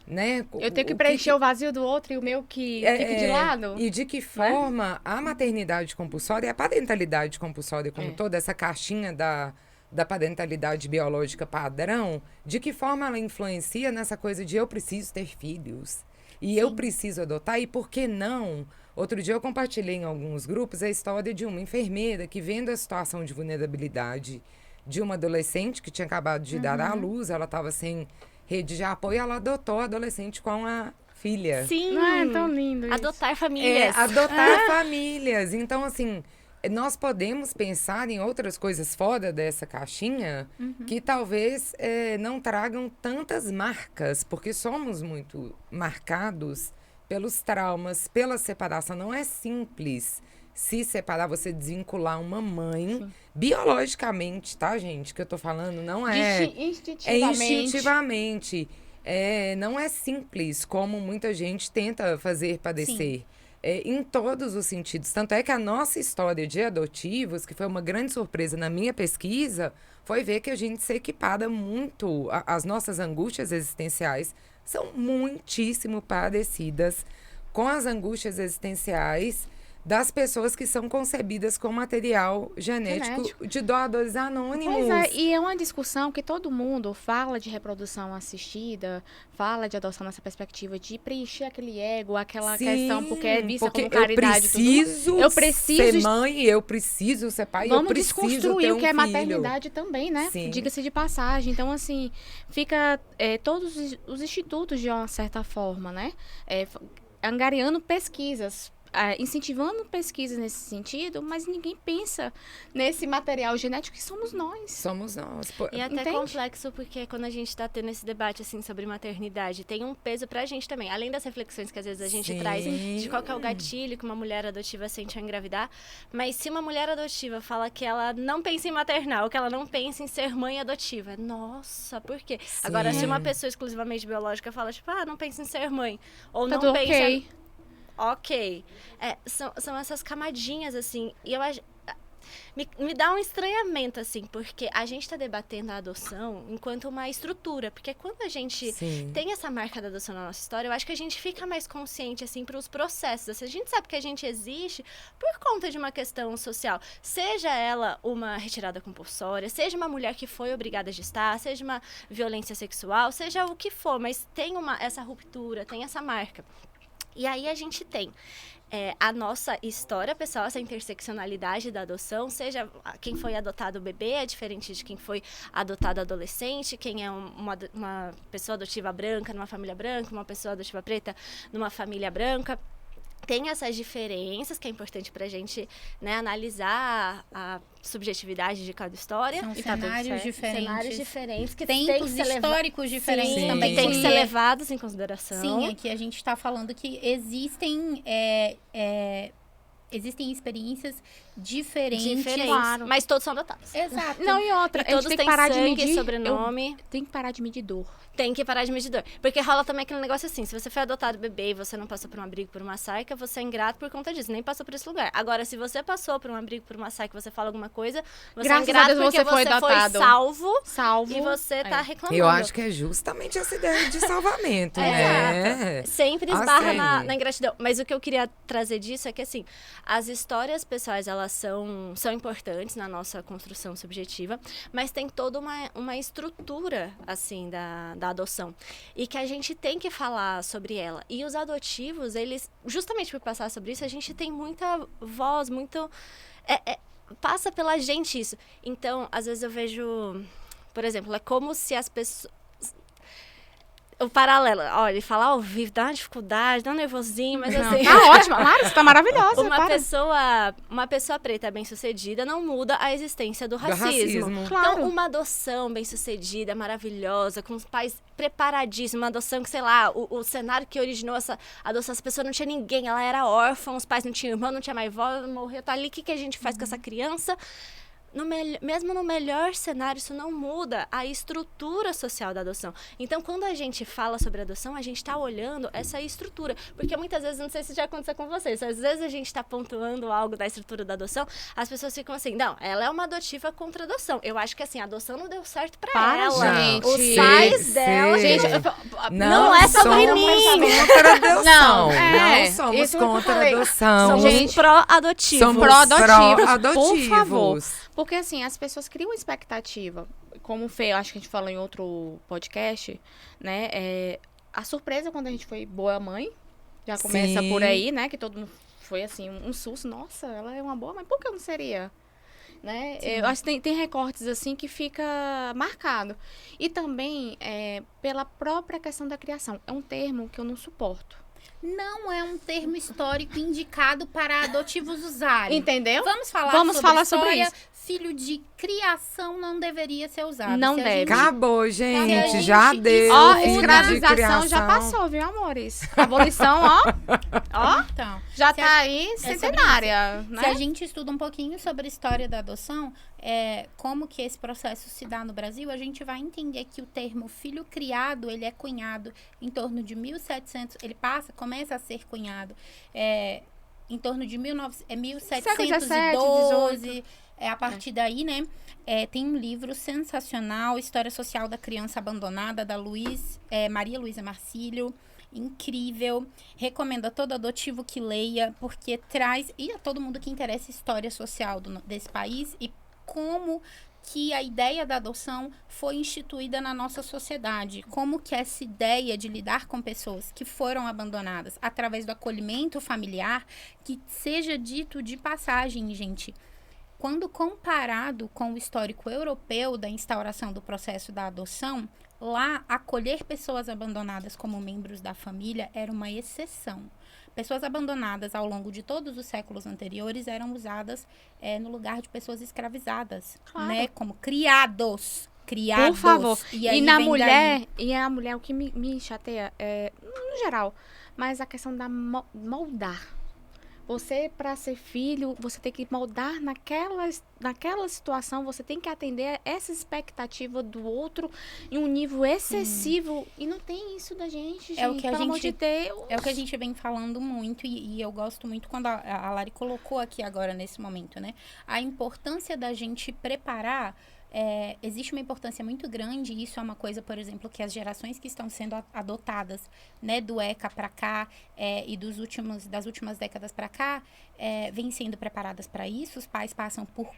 [SPEAKER 3] Né?
[SPEAKER 1] Eu tenho que
[SPEAKER 3] O
[SPEAKER 1] preencher o vazio do outro e o meu que fica de lado.
[SPEAKER 3] E de que forma a maternidade compulsória e a parentalidade compulsória, como toda essa caixinha da parentalidade biológica padrão, de que forma ela influencia nessa coisa de eu preciso ter filhos e eu preciso adotar, e por que não? Outro dia eu compartilhei em alguns grupos a história de uma enfermeira que, vendo a situação de vulnerabilidade de uma adolescente que tinha acabado de dar à luz, ela estava sem rede de apoio, ela adotou a adolescente com a filha.
[SPEAKER 4] Sim.
[SPEAKER 1] Não é tão lindo isso.
[SPEAKER 4] Adotar famílias.
[SPEAKER 3] Adotar famílias. Então, assim, nós podemos pensar em outras coisas fora dessa caixinha que talvez não tragam tantas marcas, porque somos muito marcados pelos traumas, pela separação. Não é simples se separar, você desvincular uma mãe biologicamente, tá, gente? Que eu tô falando, não é... Instintivamente. Não é simples como muita gente tenta fazer padecer. Em todos os sentidos. Tanto é que a nossa história de adotivos, que foi uma grande surpresa na minha pesquisa, foi ver que a gente se equipara muito. As nossas angústias existenciais são muitíssimo parecidas com as angústias existenciais das pessoas que são concebidas com material genético de doadores anônimos.
[SPEAKER 1] Pois é, e é uma discussão que todo mundo fala de reprodução assistida, fala de adoção nessa perspectiva de preencher aquele ego, aquela questão, porque é vista como caridade.
[SPEAKER 3] Eu preciso ser mãe, eu preciso ser pai, eu preciso ter um filho.
[SPEAKER 1] Vamos desconstruir o que é maternidade também, né?
[SPEAKER 3] Sim.
[SPEAKER 1] Diga-se de passagem. Então, assim, fica todos os institutos, de uma certa forma, né? Angariando pesquisas, incentivando pesquisas nesse sentido, mas ninguém pensa nesse material genético que somos nós.
[SPEAKER 3] Somos nós.
[SPEAKER 4] E é até
[SPEAKER 1] Entende?
[SPEAKER 4] complexo, porque quando a gente tá tendo esse debate, assim, sobre maternidade, tem um peso pra gente também. Além das reflexões que às vezes a gente traz de qual que é o gatilho que uma mulher adotiva sente ao engravidar. Mas se uma mulher adotiva fala que ela não pensa em maternar, ou que ela não pensa em ser mãe adotiva, nossa, por quê? Agora, se uma pessoa exclusivamente biológica fala, tipo, não pensa em ser mãe, ou
[SPEAKER 1] Tá
[SPEAKER 4] não
[SPEAKER 1] tudo
[SPEAKER 4] pensa...
[SPEAKER 1] ok.
[SPEAKER 4] Ok. São essas camadinhas, assim, e eu acho... Me dá um estranhamento, assim, porque a gente tá debatendo a adoção enquanto uma estrutura, porque quando a gente tem essa marca da adoção na nossa história, eu acho que a gente fica mais consciente, assim, para os processos. Assim, a gente sabe que a gente existe por conta de uma questão social, seja ela uma retirada compulsória, seja uma mulher que foi obrigada a gestar, seja uma violência sexual, seja o que for, mas tem essa ruptura, tem essa marca. E aí a gente tem a nossa história pessoal, essa interseccionalidade da adoção, seja quem foi adotado bebê é diferente de quem foi adotado adolescente, quem é uma pessoa adotiva branca numa família branca, uma pessoa adotiva preta numa família branca. Tem essas diferenças que é importante pra gente, né, analisar a subjetividade de cada história.
[SPEAKER 2] São
[SPEAKER 4] E tá tudo
[SPEAKER 2] cenários
[SPEAKER 4] certo.
[SPEAKER 2] diferentes.
[SPEAKER 4] Cenários diferentes que
[SPEAKER 2] Tempos históricos diferentes
[SPEAKER 3] Sim.
[SPEAKER 2] também.
[SPEAKER 4] tem que ser
[SPEAKER 2] porque-
[SPEAKER 4] levados em consideração.
[SPEAKER 2] Sim, aqui a gente está falando que existem experiências diferentes.
[SPEAKER 1] Claro.
[SPEAKER 4] Mas todos são adotados.
[SPEAKER 2] Exato.
[SPEAKER 1] Não, e outra,
[SPEAKER 4] E
[SPEAKER 1] a gente
[SPEAKER 4] todos
[SPEAKER 1] tem que
[SPEAKER 4] têm
[SPEAKER 1] parar de
[SPEAKER 4] sangue,
[SPEAKER 1] medir.
[SPEAKER 4] sobrenome.
[SPEAKER 1] Tem que parar de medir dor.
[SPEAKER 4] Tem que parar de medir dor. Porque rola também aquele negócio assim, se você foi adotado bebê e você não passou por um abrigo, por uma saica, você é ingrato por conta disso, nem passou por esse lugar. Agora, se você passou por um abrigo, por uma saica, você fala alguma coisa, você
[SPEAKER 1] Graças
[SPEAKER 4] é ingrato
[SPEAKER 1] a Deus
[SPEAKER 4] porque
[SPEAKER 1] você foi adotado.
[SPEAKER 4] salvo
[SPEAKER 1] Salvo.
[SPEAKER 4] e você tá reclamando.
[SPEAKER 3] Eu acho que é justamente essa ideia de salvamento, né?
[SPEAKER 4] Sempre esbarra
[SPEAKER 3] Assim.
[SPEAKER 4] na ingratidão. Mas o que eu queria trazer disso é que, assim, as histórias pessoais, elas são importantes na nossa construção subjetiva, mas tem toda uma estrutura, assim, da adoção. E que a gente tem que falar sobre ela. E os adotivos, eles, justamente por passar sobre isso, a gente tem muita voz, muito... passa pela gente isso. Então, às vezes eu vejo... Por exemplo, é como se as pessoas... O paralelo, olha, falar ao vivo dá uma dificuldade, dá um nervosinho, mas assim...
[SPEAKER 1] Tá ótima, Lara, você tá maravilhosa.
[SPEAKER 4] Uma pessoa preta bem-sucedida não muda a existência do racismo.
[SPEAKER 1] Claro.
[SPEAKER 4] Então, uma adoção bem-sucedida, maravilhosa, com os pais preparadíssimos, uma adoção que, sei lá, o cenário que originou essa adoção, essa pessoa não tinha ninguém, ela era órfã, os pais não tinham irmão, não tinha mais avó, morreu, tá ali, o que a gente faz com essa criança? Mesmo no melhor cenário, isso não muda a estrutura social da adoção. Então, quando a gente fala sobre adoção, a gente está olhando essa estrutura. Porque muitas vezes, não sei se já aconteceu com vocês, às vezes a gente está pontuando algo da estrutura da adoção, as pessoas ficam assim, não, ela é uma adotiva contra a adoção. Eu acho que assim, a adoção não deu certo para ela.
[SPEAKER 1] Gente.
[SPEAKER 4] Os pais dela...
[SPEAKER 1] Gente,
[SPEAKER 4] não é sobre mim.
[SPEAKER 3] Contra a adoção.
[SPEAKER 1] Não
[SPEAKER 3] somos
[SPEAKER 1] isso que eu
[SPEAKER 3] contra a
[SPEAKER 1] falei.
[SPEAKER 3] adoção.
[SPEAKER 4] Somos
[SPEAKER 1] Gente,
[SPEAKER 4] pró-adotivos.
[SPEAKER 3] Somos
[SPEAKER 1] pró-adotivos, por favor.
[SPEAKER 3] pró-adotivos.
[SPEAKER 1] Porque assim, as pessoas criam expectativa. Como o Fê, acho que a gente falou em outro podcast, né? A surpresa quando a gente foi boa mãe, já começa
[SPEAKER 3] Sim.
[SPEAKER 1] por aí, né? Que todo mundo foi assim, um susto. Nossa, ela é uma boa mãe, por que eu não seria? Né? Eu acho que tem recortes assim que fica marcado. E também pela própria questão da criação. É um termo que eu não suporto.
[SPEAKER 2] Não é um termo histórico indicado para adotivos usarem.
[SPEAKER 1] Entendeu?
[SPEAKER 2] Vamos
[SPEAKER 1] Vamos falar sobre
[SPEAKER 2] história.
[SPEAKER 1] isso.
[SPEAKER 2] Filho de criação não deveria ser usado.
[SPEAKER 1] Não
[SPEAKER 2] Se a
[SPEAKER 1] deve.
[SPEAKER 2] gente-
[SPEAKER 3] Acabou,
[SPEAKER 2] Se a
[SPEAKER 3] gente.
[SPEAKER 2] gente
[SPEAKER 3] Já deu.
[SPEAKER 1] Ó,
[SPEAKER 3] filho de
[SPEAKER 1] escravização já
[SPEAKER 3] criação.
[SPEAKER 1] passou, viu, amores? Abolição, ó. Ó,
[SPEAKER 2] Então,
[SPEAKER 1] já
[SPEAKER 2] Se
[SPEAKER 1] tá aí
[SPEAKER 2] sobre
[SPEAKER 1] centenária,
[SPEAKER 2] se a
[SPEAKER 1] né?
[SPEAKER 2] gente estuda um pouquinho sobre a história da adoção, como que esse processo se dá no Brasil, a gente vai entender que o termo filho criado, ele é cunhado em torno de 1700, ele começa a ser cunhado em torno de 1712, a partir daí, né, tem um livro sensacional, História Social da Criança Abandonada, da Maria Luísa Marcílio, incrível, recomendo a todo adotivo que leia, porque traz, e a todo mundo que interessa história social desse país, e como que a ideia da adoção foi instituída na nossa sociedade, como que essa ideia de lidar com pessoas que foram abandonadas através do acolhimento familiar, que seja dito de passagem, gente, quando comparado com o histórico europeu da instauração do processo da adoção, lá acolher pessoas abandonadas como membros da família era uma exceção. Pessoas abandonadas ao longo de todos os séculos anteriores eram usadas no lugar de pessoas escravizadas,
[SPEAKER 1] Claro.
[SPEAKER 2] né? Como criados.
[SPEAKER 1] Por favor.
[SPEAKER 2] E, aí
[SPEAKER 1] E na
[SPEAKER 2] vem
[SPEAKER 1] mulher, a mulher, o que me chateia no geral, mas a questão da moldar. Você, para ser filho, você tem que moldar naquela situação, você tem que atender essa expectativa do outro em um nível excessivo. E não tem isso da gente, gente.
[SPEAKER 2] É o que a
[SPEAKER 1] pelo amor
[SPEAKER 2] gente-
[SPEAKER 1] de Deus.
[SPEAKER 2] É o que a gente vem falando muito e eu gosto muito quando a Lari colocou aqui agora nesse momento, né? A importância da gente preparar, existe uma importância muito grande, e isso é uma coisa, por exemplo, que as gerações que estão sendo adotadas, né, do ECA para cá e das últimas décadas para cá, vêm sendo preparadas para isso. Os pais passam por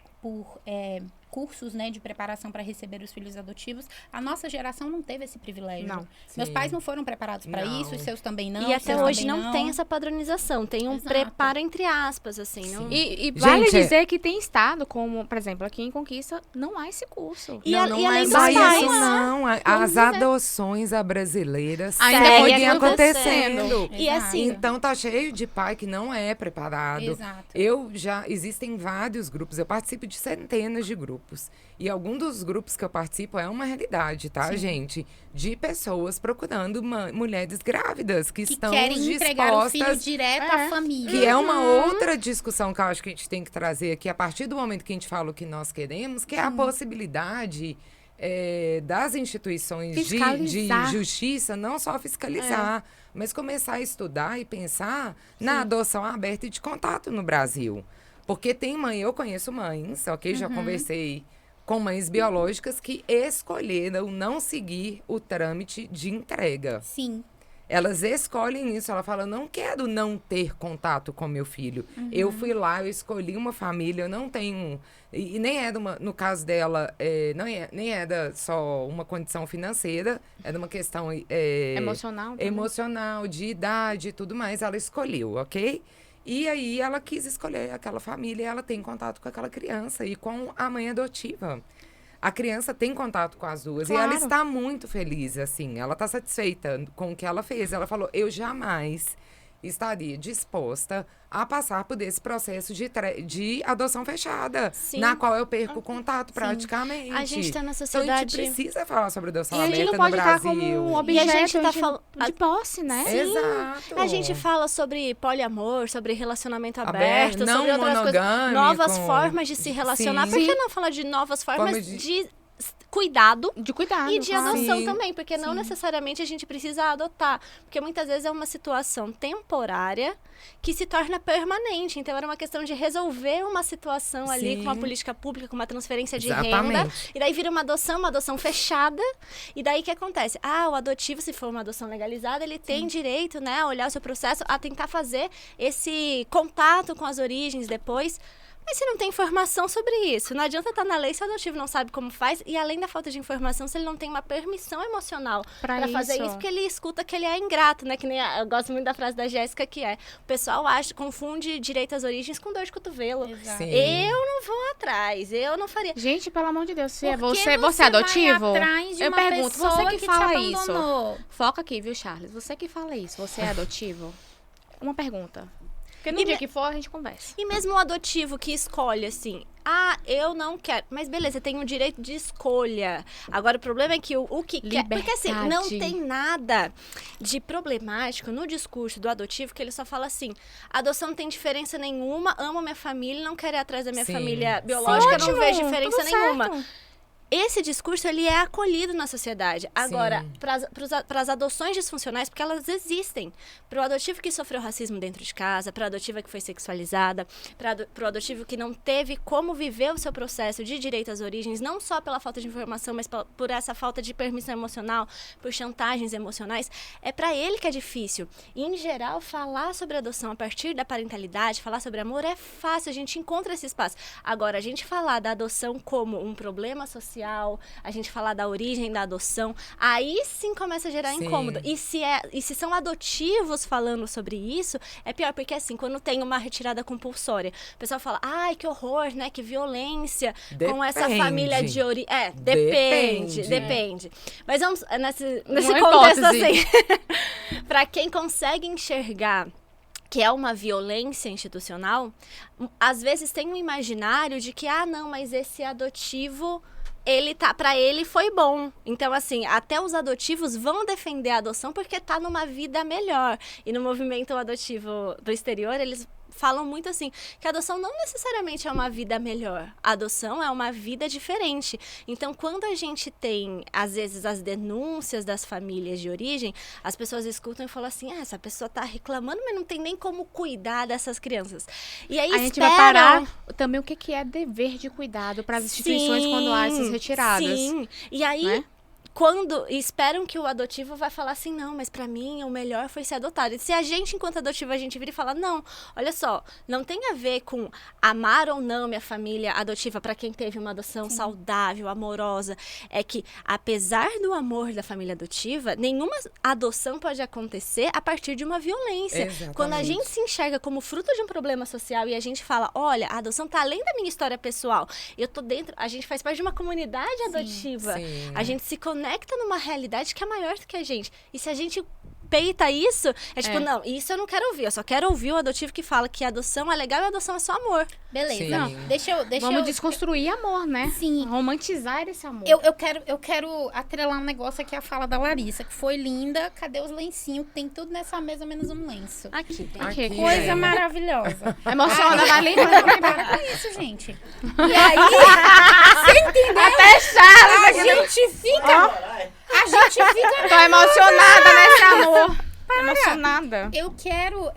[SPEAKER 2] cursos, né, de preparação para receber os filhos adotivos. A nossa geração não teve esse privilégio.
[SPEAKER 1] Não.
[SPEAKER 2] Meus
[SPEAKER 3] Sim.
[SPEAKER 2] pais não foram preparados para
[SPEAKER 3] Não.
[SPEAKER 2] isso, os seus também não.
[SPEAKER 4] E
[SPEAKER 2] os
[SPEAKER 4] até
[SPEAKER 2] seus
[SPEAKER 4] hoje
[SPEAKER 2] também
[SPEAKER 4] não tem essa padronização, tem um
[SPEAKER 2] Exato.
[SPEAKER 4] preparo entre aspas, assim. Não...
[SPEAKER 1] E vale
[SPEAKER 3] Gente,
[SPEAKER 1] dizer que tem estado, como, por exemplo, aqui em Conquista, não há esse curso.
[SPEAKER 4] E
[SPEAKER 3] não,
[SPEAKER 4] a-
[SPEAKER 3] não
[SPEAKER 4] e
[SPEAKER 3] é
[SPEAKER 4] além
[SPEAKER 3] só
[SPEAKER 4] dos
[SPEAKER 3] isso,
[SPEAKER 4] pais,
[SPEAKER 3] não. As
[SPEAKER 2] dizer.
[SPEAKER 3] adoções brasileiras
[SPEAKER 1] Ainda
[SPEAKER 3] seguem
[SPEAKER 4] continua
[SPEAKER 3] acontecendo.
[SPEAKER 4] E assim,
[SPEAKER 3] Então tá cheio de pai que não é preparado.
[SPEAKER 2] Exato.
[SPEAKER 3] Existem vários grupos, eu participo de centenas de grupos. E algum dos grupos que eu participo é uma realidade, tá,
[SPEAKER 2] Sim.
[SPEAKER 3] gente? De pessoas procurando mulheres grávidas que estão
[SPEAKER 2] querem entregar o filho
[SPEAKER 3] dispostas.
[SPEAKER 2] direto à família.
[SPEAKER 3] Que é uma outra discussão que eu acho que a gente tem que trazer aqui, a partir do momento que a gente fala o que nós queremos, que é a possibilidade das instituições de
[SPEAKER 1] Fiscalizar.
[SPEAKER 3] justiça, não só fiscalizar, mas começar a estudar e pensar na adoção aberta e de contato no Brasil. Porque tem eu conheço mães, ok? Já conversei com mães biológicas que escolheram não seguir o trâmite de entrega.
[SPEAKER 2] Sim.
[SPEAKER 3] Elas escolhem isso. Ela fala, eu não quero não ter contato com meu filho. Eu fui lá, eu escolhi uma família, eu não tenho... E nem é no caso dela, nem é só uma condição financeira, é de uma questão
[SPEAKER 1] Emocional também.
[SPEAKER 3] emocional, de idade e tudo mais. Ela escolheu, ok? E aí ela quis escolher aquela família e ela tem contato com aquela criança e com a mãe adotiva. A criança tem contato com as duas.
[SPEAKER 1] Claro.
[SPEAKER 3] E ela está muito feliz, assim. Ela está satisfeita com o que ela fez. Ela falou, eu jamais estaria disposta a passar por esse processo de adoção fechada.
[SPEAKER 4] Sim.
[SPEAKER 3] Na qual eu perco o contato praticamente.
[SPEAKER 4] A gente tá na
[SPEAKER 3] Então, a
[SPEAKER 4] sociedade...
[SPEAKER 3] gente precisa falar sobre adoção
[SPEAKER 1] E a gente
[SPEAKER 3] aberta
[SPEAKER 1] não
[SPEAKER 3] no
[SPEAKER 1] pode estar
[SPEAKER 3] Brasil.
[SPEAKER 1] como um
[SPEAKER 4] E a
[SPEAKER 1] objeto
[SPEAKER 4] gente tá falando...
[SPEAKER 1] de posse, né?
[SPEAKER 3] Exato.
[SPEAKER 4] A gente fala sobre poliamor, sobre relacionamento aberto,
[SPEAKER 3] não
[SPEAKER 4] sobre outras coisas.
[SPEAKER 3] monogâmico.
[SPEAKER 4] Novas formas de se relacionar.
[SPEAKER 3] Sim.
[SPEAKER 4] Por que não falar de novas formas
[SPEAKER 3] Formas
[SPEAKER 4] de cuidado
[SPEAKER 1] De cuidado.
[SPEAKER 4] e de
[SPEAKER 1] claro.
[SPEAKER 4] adoção
[SPEAKER 3] Sim.
[SPEAKER 4] também? Porque não necessariamente a gente precisa adotar. Porque muitas vezes é uma situação temporária que se torna permanente. Então, era uma questão de resolver uma situação ali
[SPEAKER 3] Sim.
[SPEAKER 4] com uma política pública, com uma transferência de
[SPEAKER 3] Exatamente.
[SPEAKER 4] renda. E daí vira uma adoção fechada. E daí o que acontece? O adotivo, se for uma adoção legalizada, ele tem direito, né, a olhar o seu processo, a tentar fazer esse contato com as origens depois. Mas se não tem informação sobre isso, não adianta estar na lei se o adotivo não sabe como faz. E além da falta de informação, se ele não tem uma permissão emocional
[SPEAKER 1] Pra
[SPEAKER 4] pra fazer isso, porque ele escuta que ele é ingrato, né? Que nem eu gosto muito da frase da Jéssica, que é: o pessoal confunde direito às origens com dor de cotovelo.
[SPEAKER 2] Exato.
[SPEAKER 3] Sim.
[SPEAKER 4] Eu não vou atrás, eu não faria.
[SPEAKER 1] Gente, pelo amor de Deus, se é
[SPEAKER 2] Por que
[SPEAKER 1] você é
[SPEAKER 2] vai
[SPEAKER 1] adotivo?
[SPEAKER 2] atrás de
[SPEAKER 1] Eu
[SPEAKER 2] uma
[SPEAKER 1] pergunto,
[SPEAKER 2] pessoa
[SPEAKER 1] você que
[SPEAKER 2] te
[SPEAKER 1] fala isso?
[SPEAKER 2] abandonou?
[SPEAKER 1] Foca aqui, viu, Charles? Você que fala isso, você é adotivo? Uma pergunta. Porque no
[SPEAKER 4] E
[SPEAKER 1] dia
[SPEAKER 4] me-
[SPEAKER 1] que for, a gente conversa.
[SPEAKER 4] E mesmo o adotivo que escolhe assim, eu não quero. Mas beleza, tem o direito de escolha. Agora, o problema é que o que quer. Porque assim, não
[SPEAKER 1] Liberdade.
[SPEAKER 4] tem nada de problemático no discurso do adotivo que ele só fala assim: adoção não tem diferença nenhuma, amo minha família, não quero ir atrás da minha
[SPEAKER 3] Sim.
[SPEAKER 4] família biológica, não
[SPEAKER 1] Ótimo,
[SPEAKER 4] vejo diferença
[SPEAKER 1] tudo
[SPEAKER 4] nenhuma.
[SPEAKER 1] certo.
[SPEAKER 4] Esse discurso, ele é acolhido na sociedade. Agora,
[SPEAKER 3] Sim.
[SPEAKER 4] para as adoções disfuncionais, porque elas existem. Para o adotivo que sofreu racismo dentro de casa, para a adotiva que foi sexualizada, para o adotivo que não teve como viver o seu processo de direito às origens, não só pela falta de informação, mas por essa falta de permissão emocional, por chantagens emocionais, é para ele que é difícil. E, em geral, falar sobre adoção a partir da parentalidade, falar sobre amor é fácil, a gente encontra esse espaço. Agora, a gente falar da adoção como um problema social, a gente falar da origem da adoção, aí sim começa a gerar
[SPEAKER 3] Sim.
[SPEAKER 4] incômodo. E se são adotivos falando sobre isso, é pior, porque assim, quando tem uma retirada compulsória, o pessoal fala, ai, que horror, né, que violência com essa
[SPEAKER 3] Depende.
[SPEAKER 4] família de origem.
[SPEAKER 3] Depende.
[SPEAKER 4] Depende. Mas vamos nesse
[SPEAKER 1] Uma
[SPEAKER 4] contexto
[SPEAKER 1] hipótese.
[SPEAKER 4] assim. Pra quem consegue enxergar que é uma violência institucional, às vezes tem um imaginário de que, não, mas esse adotivo, pra ele foi bom. Então, assim, até os adotivos vão defender a adoção porque tá numa vida melhor. E no movimento adotivo do exterior, eles falam muito assim, que a adoção não necessariamente é uma vida melhor. A adoção é uma vida diferente. Então, quando a gente tem, às vezes, as denúncias das famílias de origem, as pessoas escutam e falam assim, essa pessoa tá reclamando, mas não tem nem como cuidar dessas crianças. E aí
[SPEAKER 1] A gente
[SPEAKER 4] esperam...
[SPEAKER 1] vai parar também o que é dever de cuidado para as instituições quando há essas retiradas.
[SPEAKER 4] Sim, e aí...
[SPEAKER 1] né?
[SPEAKER 4] Quando esperam que o adotivo vai falar assim, não, mas pra mim o melhor foi ser adotado. E se a gente, enquanto adotivo, a gente vira e fala, não, olha só, não tem a ver com amar ou não minha família adotiva pra quem teve uma adoção saudável, amorosa. É que, apesar do amor da família adotiva, nenhuma adoção pode acontecer a partir de uma violência.
[SPEAKER 3] Exatamente.
[SPEAKER 4] Quando a gente se enxerga como fruto de um problema social e a gente fala, olha, a adoção tá além da minha história pessoal. Eu tô dentro, a gente faz parte de uma comunidade adotiva.
[SPEAKER 3] Sim.
[SPEAKER 4] A gente se conecta numa realidade que é maior do que a gente. E se a gente peita isso, é tipo, não, isso eu não quero ouvir. Eu só quero ouvir o adotivo que fala que a adoção é legal e a adoção é só amor.
[SPEAKER 2] Beleza.
[SPEAKER 3] Sim.
[SPEAKER 2] Não, deixa eu...
[SPEAKER 1] Vamos desconstruir amor, né?
[SPEAKER 2] Sim.
[SPEAKER 1] Romantizar esse amor.
[SPEAKER 2] Eu quero atrelar um negócio aqui à fala da Larissa, que foi linda. Cadê os lencinhos? Tem tudo nessa mesa, menos um lenço.
[SPEAKER 4] Aqui.
[SPEAKER 3] Aqui,
[SPEAKER 2] Coisa
[SPEAKER 3] né?
[SPEAKER 2] maravilhosa.
[SPEAKER 1] Emociona, vai lembrando.
[SPEAKER 2] Para com isso, gente. E aí, você entendeu?
[SPEAKER 1] Até Charles
[SPEAKER 2] A
[SPEAKER 1] aqui.
[SPEAKER 2] gente fica... A gente fica...
[SPEAKER 1] Tô emocionada nesse amor. Emocionada.
[SPEAKER 2] Eu quero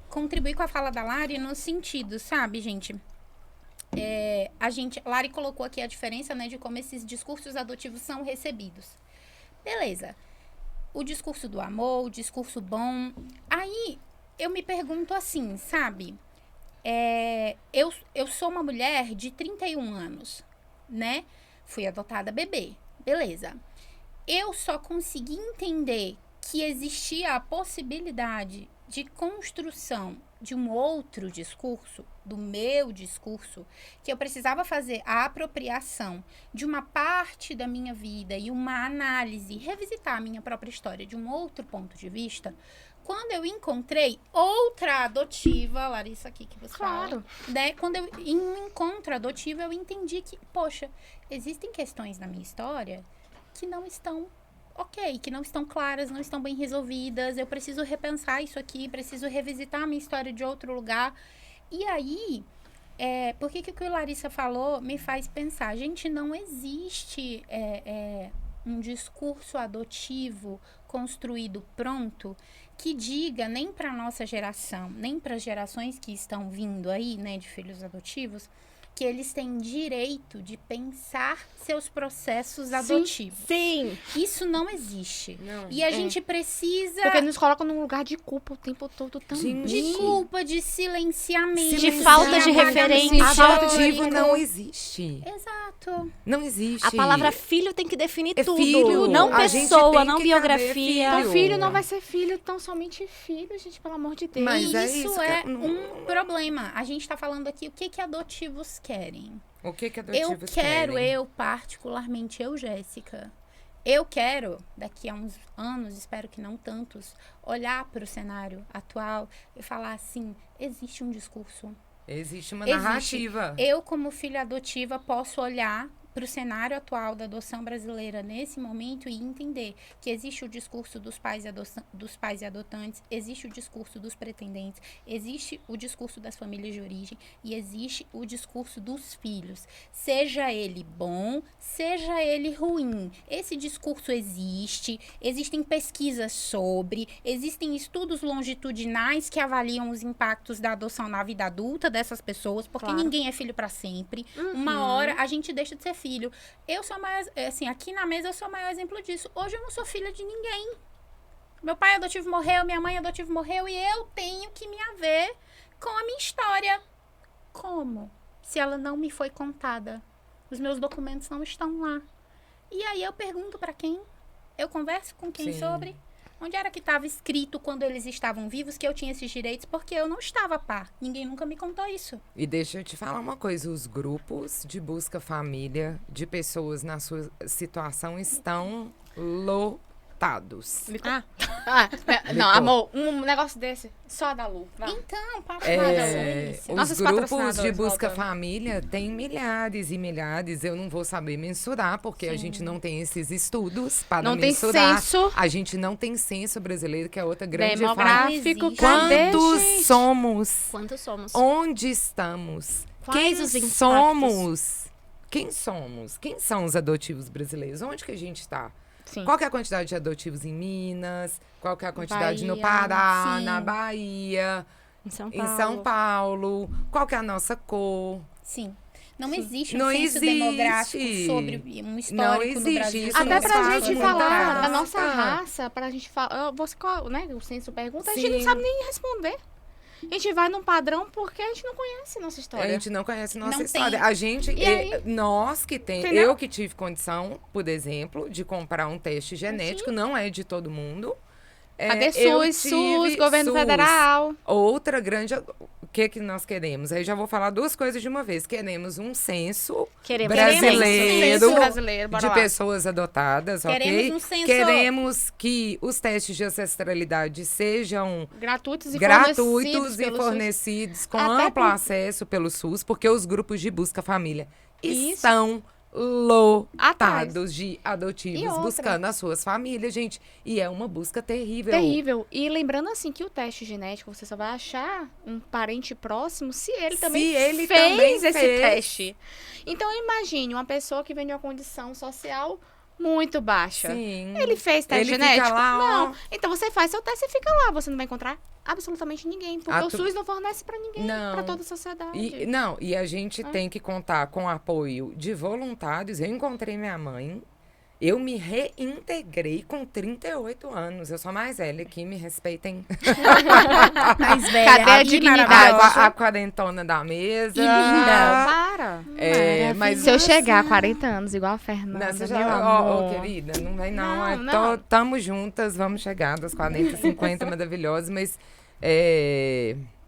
[SPEAKER 2] contribuir com a fala da Lari no sentido, sabe, gente? Lari colocou aqui a diferença, né, de como esses discursos adotivos são recebidos. Beleza. o discurso do amor, o discurso bom. Aí eu me pergunto assim, sabe? Eu sou uma mulher de 31 anos, né? Fui adotada bebê, beleza. Eu só consegui entender que existia a possibilidade de construção de um outro discurso, do meu discurso, que eu precisava fazer a apropriação de uma parte da minha vida e uma análise, revisitar a minha própria história de um outro ponto de vista, quando eu encontrei outra adotiva, Larissa aqui que você fala, né? Quando eu em um encontro adotivo, eu entendi que, poxa, existem questões na minha história que não estão ok, que não estão claras, não estão bem resolvidas, eu preciso repensar isso aqui, preciso revisitar a minha história de outro lugar. E aí, por que o que a Larissa falou me faz pensar, gente, não existe um discurso adotivo construído pronto que diga nem para nossa geração, nem para as gerações que estão vindo aí, né, de filhos adotivos, que eles têm direito de pensar seus processos adotivos.
[SPEAKER 4] Sim.
[SPEAKER 2] Isso não existe.
[SPEAKER 3] Não.
[SPEAKER 2] E a gente precisa...
[SPEAKER 1] Porque nos colocam num lugar de culpa o tempo todo também.
[SPEAKER 2] De culpa, de silenciamento.
[SPEAKER 4] De falta de referência.
[SPEAKER 3] Adotivo não existe.
[SPEAKER 2] Exato.
[SPEAKER 3] Não existe.
[SPEAKER 4] A palavra filho tem que definir tudo.
[SPEAKER 3] Filho.
[SPEAKER 4] Não
[SPEAKER 3] A gente
[SPEAKER 4] pessoa,
[SPEAKER 3] tem
[SPEAKER 4] não
[SPEAKER 3] que
[SPEAKER 4] biografia.
[SPEAKER 3] caber
[SPEAKER 1] Então, filho não vai ser filho, tão somente filho, gente, pelo amor de Deus.
[SPEAKER 3] Mas
[SPEAKER 2] E
[SPEAKER 3] isso
[SPEAKER 2] é
[SPEAKER 3] que eu-
[SPEAKER 2] um problema. A gente tá falando aqui o que adotivos querem.
[SPEAKER 3] O que
[SPEAKER 2] Eu
[SPEAKER 3] adotivos
[SPEAKER 2] quero,
[SPEAKER 3] querem?
[SPEAKER 2] particularmente, Jéssica, eu quero, daqui a uns anos, espero que não tantos, olhar para o cenário atual e falar assim, existe um discurso.
[SPEAKER 3] Existe uma
[SPEAKER 2] Existe.
[SPEAKER 3] narrativa.
[SPEAKER 2] Eu, como filha adotiva, posso olhar para o cenário atual da adoção brasileira nesse momento e entender que existe o discurso dos pais e adotantes, existe o discurso dos pretendentes, existe o discurso das famílias de origem e existe o discurso dos filhos. Seja ele bom, seja ele ruim. Esse discurso existe, existem pesquisas sobre, existem estudos longitudinais que avaliam os impactos da adoção na vida adulta dessas pessoas, porque
[SPEAKER 1] Claro.
[SPEAKER 2] ninguém é filho para sempre. Uma hora a gente deixa de ser filho. Eu sou a maior, assim, aqui na mesa eu sou o maior exemplo disso. Hoje eu não sou filha de ninguém. Meu pai adotivo morreu, minha mãe adotivo morreu e eu tenho que me haver com a minha história. Como? Se ela não me foi contada. Os meus documentos não estão lá. E aí eu pergunto pra quem? Eu converso com quem
[SPEAKER 3] Sim.
[SPEAKER 2] sobre? Onde era que estava escrito quando eles estavam vivos que eu tinha esses direitos? Porque eu não estava a par. Ninguém nunca me contou isso.
[SPEAKER 3] E deixa eu te falar uma coisa, os grupos de busca família de pessoas na sua situação estão lotados.
[SPEAKER 1] Não, amor, um negócio desse, só da Lu. Vai.
[SPEAKER 2] Então, para
[SPEAKER 3] Os
[SPEAKER 1] Nossos
[SPEAKER 3] grupos de
[SPEAKER 1] patrocinadores
[SPEAKER 3] busca
[SPEAKER 1] voltando.
[SPEAKER 3] família têm milhares e milhares. Eu não vou saber mensurar, porque a
[SPEAKER 2] Sim.
[SPEAKER 3] gente não tem esses estudos para
[SPEAKER 1] Não tem
[SPEAKER 3] mensurar.
[SPEAKER 1] censo
[SPEAKER 3] A gente não tem censo brasileiro, que é outra grande falha.
[SPEAKER 1] demográfico.
[SPEAKER 2] Existe.
[SPEAKER 1] Cadê,
[SPEAKER 3] Quantos
[SPEAKER 1] gente?
[SPEAKER 3] somos?
[SPEAKER 4] Quantos somos?
[SPEAKER 3] Onde estamos?
[SPEAKER 4] Quais
[SPEAKER 3] Quem
[SPEAKER 4] os impactos?
[SPEAKER 3] somos? Quem somos? Quem são os adotivos brasileiros? Onde que a gente está?
[SPEAKER 1] Sim.
[SPEAKER 3] Qual que é a quantidade de adotivos em Minas? Qual que é a quantidade no
[SPEAKER 1] Bahia,
[SPEAKER 3] Pará,
[SPEAKER 2] sim.
[SPEAKER 3] na Bahia,
[SPEAKER 4] Em São
[SPEAKER 3] em
[SPEAKER 4] Paulo.
[SPEAKER 3] São Paulo? Qual que é a nossa cor?
[SPEAKER 2] Sim. Não existe um
[SPEAKER 3] Não
[SPEAKER 2] censo
[SPEAKER 3] existe.
[SPEAKER 2] demográfico sobre um histórico
[SPEAKER 3] existe.
[SPEAKER 2] no Brasil.
[SPEAKER 3] Isso
[SPEAKER 1] Até
[SPEAKER 3] não
[SPEAKER 1] pra
[SPEAKER 3] faz
[SPEAKER 1] gente
[SPEAKER 3] muita
[SPEAKER 1] falar
[SPEAKER 3] falta.
[SPEAKER 1] da nossa raça, pra gente falar. Você, né? O censo pergunta, a gente
[SPEAKER 3] Sim.
[SPEAKER 1] não sabe nem responder. A gente vai num padrão porque a gente não conhece nossa
[SPEAKER 3] A
[SPEAKER 1] história.
[SPEAKER 3] gente não conhece nossa
[SPEAKER 2] Não
[SPEAKER 3] história.
[SPEAKER 2] tem.
[SPEAKER 3] A gente,
[SPEAKER 1] E aí?
[SPEAKER 3] nós que tem,
[SPEAKER 1] Entendeu?
[SPEAKER 3] eu que tive condição, por exemplo, de comprar um teste genético, não é de todo mundo.
[SPEAKER 1] Cadê
[SPEAKER 3] eu
[SPEAKER 1] SUS,
[SPEAKER 3] tive
[SPEAKER 1] governo
[SPEAKER 3] SUS.
[SPEAKER 1] federal?
[SPEAKER 3] Outra grande. O que nós queremos? Aí já vou falar duas coisas de uma vez. Queremos um censo
[SPEAKER 4] Queremos
[SPEAKER 3] brasileiro,
[SPEAKER 1] censo brasileiro, bora
[SPEAKER 3] de
[SPEAKER 1] lá.
[SPEAKER 3] pessoas adotadas, ok?
[SPEAKER 2] Queremos um censo-
[SPEAKER 3] Queremos que os testes de ancestralidade sejam
[SPEAKER 1] Gratuitos e
[SPEAKER 3] gratuitos e
[SPEAKER 1] pelo SUS.
[SPEAKER 3] fornecidos com
[SPEAKER 1] Até
[SPEAKER 3] amplo
[SPEAKER 1] por-
[SPEAKER 3] acesso pelo SUS, porque os grupos de busca família
[SPEAKER 1] Isso.
[SPEAKER 3] estão
[SPEAKER 1] Atrás.
[SPEAKER 3] lotados de
[SPEAKER 1] E
[SPEAKER 3] adotivos
[SPEAKER 1] outra.
[SPEAKER 3] buscando as suas famílias, gente. E é uma busca terrível.
[SPEAKER 1] Terrível. E lembrando assim que o teste genético você só vai achar um parente próximo se ele também
[SPEAKER 3] ele
[SPEAKER 1] fez
[SPEAKER 3] também
[SPEAKER 1] esse
[SPEAKER 3] fez.
[SPEAKER 1] teste. Então imagine uma pessoa que vem de uma condição social muito baixa.
[SPEAKER 3] Sim.
[SPEAKER 1] Ele fez teste
[SPEAKER 3] Ele fica
[SPEAKER 1] genético?
[SPEAKER 3] lá, ó.
[SPEAKER 1] Não. Então você faz seu teste e fica lá. Você não vai encontrar absolutamente ninguém. Porque
[SPEAKER 3] Ah,
[SPEAKER 1] o
[SPEAKER 3] tu-
[SPEAKER 1] SUS não fornece pra ninguém,
[SPEAKER 3] Não.
[SPEAKER 1] pra toda a sociedade.
[SPEAKER 3] E a gente tem que contar com o apoio de voluntários. Eu encontrei minha mãe Eu me reintegrei com 38 anos. Eu sou mais velha aqui, me respeitem.
[SPEAKER 2] Mais velha.
[SPEAKER 1] Cadê a
[SPEAKER 2] e
[SPEAKER 1] dignidade?
[SPEAKER 2] maravilhosa.
[SPEAKER 3] A quarentona da mesa.
[SPEAKER 2] E linda.
[SPEAKER 1] Para.
[SPEAKER 3] Mas
[SPEAKER 1] Se eu chegar a 40 anos, igual a Fernanda,
[SPEAKER 3] Não, você
[SPEAKER 1] meu
[SPEAKER 3] já,
[SPEAKER 1] amor.
[SPEAKER 3] querida, não vem não.
[SPEAKER 1] Não, não.
[SPEAKER 3] Tamo juntas, vamos chegar dos 40, 50, maravilhosos, mas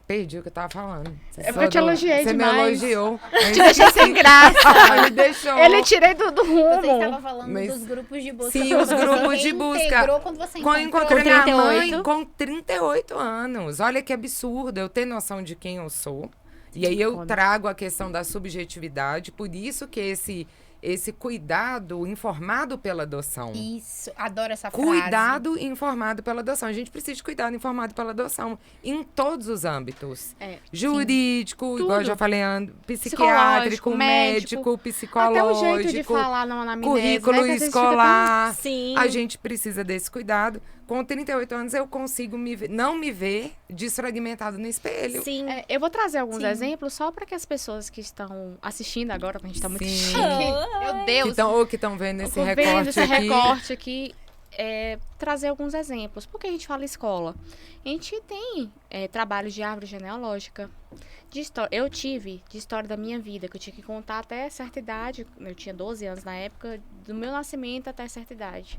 [SPEAKER 3] perdi o que eu tava falando.
[SPEAKER 1] É porque eu te elogiei
[SPEAKER 3] Você
[SPEAKER 1] demais.
[SPEAKER 3] me elogiou.
[SPEAKER 1] Te deixei sem graça.
[SPEAKER 3] Me deixou.
[SPEAKER 1] Ele tirei do
[SPEAKER 2] Você
[SPEAKER 1] rumo.
[SPEAKER 2] estava falando
[SPEAKER 3] Mas-
[SPEAKER 2] dos grupos de busca.
[SPEAKER 3] Sim,
[SPEAKER 2] quando
[SPEAKER 3] os
[SPEAKER 2] você
[SPEAKER 3] grupos
[SPEAKER 2] se
[SPEAKER 3] de busca.
[SPEAKER 2] reintegrou, Quando você
[SPEAKER 3] Quando eu
[SPEAKER 2] encontrou
[SPEAKER 3] encontrei minha
[SPEAKER 4] 38.
[SPEAKER 3] mãe com 38 anos. Olha que absurdo eu ter noção de quem eu sou. E aí eu trago a questão da subjetividade, por isso que esse cuidado informado pela adoção.
[SPEAKER 2] Isso, adoro essa frase.
[SPEAKER 3] Cuidado informado pela adoção. A gente precisa de cuidado informado pela adoção em todos os âmbitos.
[SPEAKER 1] É,
[SPEAKER 3] Jurídico, igual eu
[SPEAKER 1] Tudo.
[SPEAKER 3] já falei, psiquiátrico,
[SPEAKER 1] Psicológico,
[SPEAKER 3] médico,
[SPEAKER 1] Até
[SPEAKER 3] psicológico,
[SPEAKER 1] o jeito de falar na anamnese,
[SPEAKER 3] currículo
[SPEAKER 1] né? Que às vezes fica
[SPEAKER 3] escolar.
[SPEAKER 4] Sim.
[SPEAKER 3] A gente precisa desse cuidado. Com 38 anos, eu consigo não me ver desfragmentado no espelho.
[SPEAKER 4] Sim.
[SPEAKER 1] Eu vou trazer alguns
[SPEAKER 2] Sim.
[SPEAKER 1] exemplos só para que as pessoas que estão assistindo agora, porque a gente tá muito
[SPEAKER 3] Sim.
[SPEAKER 1] chique. Meu Deus.
[SPEAKER 3] Que estão vendo esse
[SPEAKER 1] Vou
[SPEAKER 3] recorte
[SPEAKER 1] vendo esse
[SPEAKER 3] aqui.
[SPEAKER 1] recorte aqui, trazer alguns exemplos. Por que a gente fala escola? A gente tem trabalhos de árvore genealógica, de história. Eu tive de história da minha vida, que eu tinha que contar até certa idade. Eu tinha 12 anos na época, do meu nascimento até certa idade.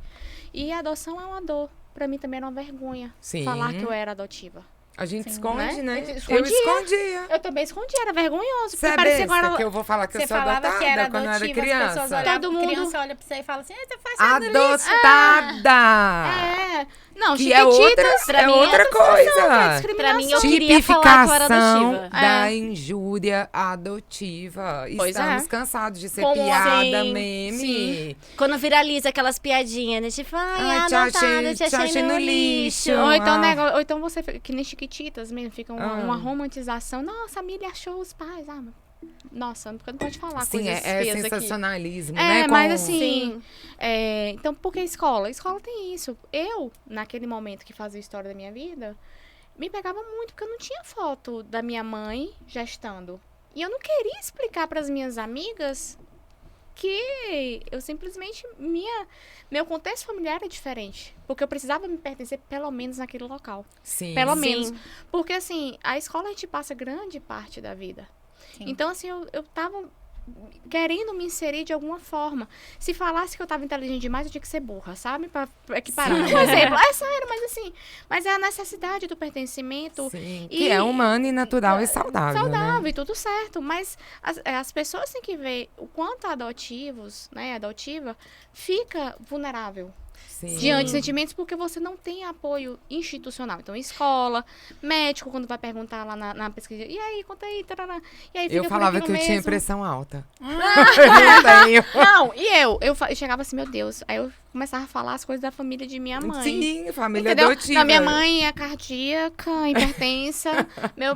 [SPEAKER 1] E a adoção é uma dor. Pra mim também era uma vergonha
[SPEAKER 3] Sim.
[SPEAKER 1] falar que eu era adotiva.
[SPEAKER 3] A gente
[SPEAKER 2] Sim,
[SPEAKER 3] esconde,
[SPEAKER 1] né?
[SPEAKER 3] né?
[SPEAKER 1] Eu
[SPEAKER 3] Eu
[SPEAKER 1] escondia.
[SPEAKER 3] escondia.
[SPEAKER 1] Eu também escondia, era vergonhoso.
[SPEAKER 3] Você é
[SPEAKER 1] Porque parecia que eu
[SPEAKER 3] besta
[SPEAKER 1] era
[SPEAKER 3] que eu vou falar que eu
[SPEAKER 2] Você
[SPEAKER 3] sou
[SPEAKER 2] falava
[SPEAKER 3] adotada
[SPEAKER 2] que era
[SPEAKER 3] quando eu era
[SPEAKER 2] adotiva, as pessoas
[SPEAKER 3] criança.
[SPEAKER 2] olhavam,
[SPEAKER 1] Todo mundo-
[SPEAKER 2] criança olha pra você e fala assim, você faz sanduíche.
[SPEAKER 3] Adotada!
[SPEAKER 1] Não,
[SPEAKER 3] Que é
[SPEAKER 1] chiquititas,
[SPEAKER 4] pra
[SPEAKER 3] é
[SPEAKER 4] mim,
[SPEAKER 3] outra coisa.
[SPEAKER 4] Pra mim, eu queria falar que eu era
[SPEAKER 3] Tipificação
[SPEAKER 4] adotiva.
[SPEAKER 3] da injúria adotiva.
[SPEAKER 1] Pois
[SPEAKER 3] Estamos
[SPEAKER 1] é.
[SPEAKER 3] cansados de ser
[SPEAKER 1] Como
[SPEAKER 3] piada,
[SPEAKER 4] assim?
[SPEAKER 3] meme.
[SPEAKER 1] Sim.
[SPEAKER 4] Quando viraliza aquelas piadinhas, né? Tipo, ai,
[SPEAKER 3] Te
[SPEAKER 4] adotada,
[SPEAKER 3] achei no lixo.
[SPEAKER 1] Ou então,
[SPEAKER 3] Ah.
[SPEAKER 1] ou então você, que nem chiquititas mesmo, fica uma romantização. Nossa, a Milly achou os pais. Ah, nossa, porque não pode falar
[SPEAKER 3] Sim,
[SPEAKER 1] coisas
[SPEAKER 3] é
[SPEAKER 1] feias aqui.
[SPEAKER 3] sensacionalismo,
[SPEAKER 1] É,
[SPEAKER 3] né?
[SPEAKER 1] mas
[SPEAKER 3] Com-
[SPEAKER 1] assim,
[SPEAKER 4] Sim.
[SPEAKER 1] então por que escola? Escola tem isso. Eu, naquele momento que fazia a história da minha vida, me pegava muito, porque eu não tinha foto da minha mãe gestando. E eu não queria explicar para as minhas amigas que eu simplesmente, meu contexto familiar é diferente. Porque eu precisava me pertencer pelo menos naquele local.
[SPEAKER 3] Sim.
[SPEAKER 1] Pelo
[SPEAKER 4] Sim.
[SPEAKER 1] menos. Porque assim, a escola a gente passa grande parte da vida.
[SPEAKER 2] Sim.
[SPEAKER 1] Então, assim, eu tava querendo me inserir de alguma forma. Se falasse que eu tava inteligente demais, eu tinha que ser burra, sabe? Pra equiparar.
[SPEAKER 3] Sim.
[SPEAKER 1] Um exemplo. É sério, mas assim. Mas é a necessidade do pertencimento.
[SPEAKER 3] Sim,
[SPEAKER 1] E-
[SPEAKER 3] que é humano e natural e saudável,
[SPEAKER 1] Saudável
[SPEAKER 3] né?
[SPEAKER 1] e tudo certo. Mas as pessoas têm que ver o quanto adotivos, né? A adotiva fica vulnerável
[SPEAKER 3] Sim.
[SPEAKER 1] diante de sentimentos porque você não tem apoio institucional. Então, escola, médico, quando vai perguntar lá na pesquisa, e aí, conta aí, tarará. E aí fica
[SPEAKER 3] Eu
[SPEAKER 1] por
[SPEAKER 3] falava que
[SPEAKER 1] aquilo
[SPEAKER 3] eu tinha
[SPEAKER 1] mesmo.
[SPEAKER 3] pressão alta. Não tenho.
[SPEAKER 1] Não, e eu chegava assim, meu Deus, aí eu começava a falar as coisas da família de minha mãe.
[SPEAKER 3] Sim, família
[SPEAKER 1] Entendeu?
[SPEAKER 3] adotiva.
[SPEAKER 1] Não, minha mãe é cardíaca, hipertensa,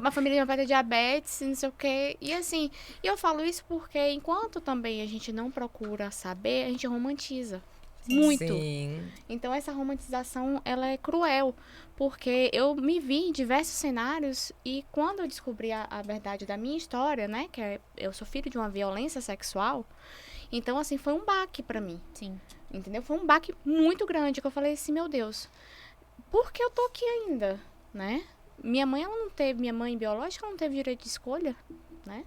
[SPEAKER 1] a família de meu pai tem diabetes, não sei o quê. E assim, e eu falo isso porque enquanto também a gente não procura saber, a gente romantiza. Muito.
[SPEAKER 3] Sim.
[SPEAKER 1] Então, essa romantização, ela é cruel, porque eu me vi em diversos cenários e quando eu descobri a verdade da minha história, né, eu sou filho de uma violência sexual, então, assim, foi um baque pra mim,
[SPEAKER 2] Sim.
[SPEAKER 1] entendeu? Foi um baque muito grande, que eu falei assim, meu Deus, por que eu tô aqui ainda, né? Minha mãe biológica, ela não teve direito de escolha, né?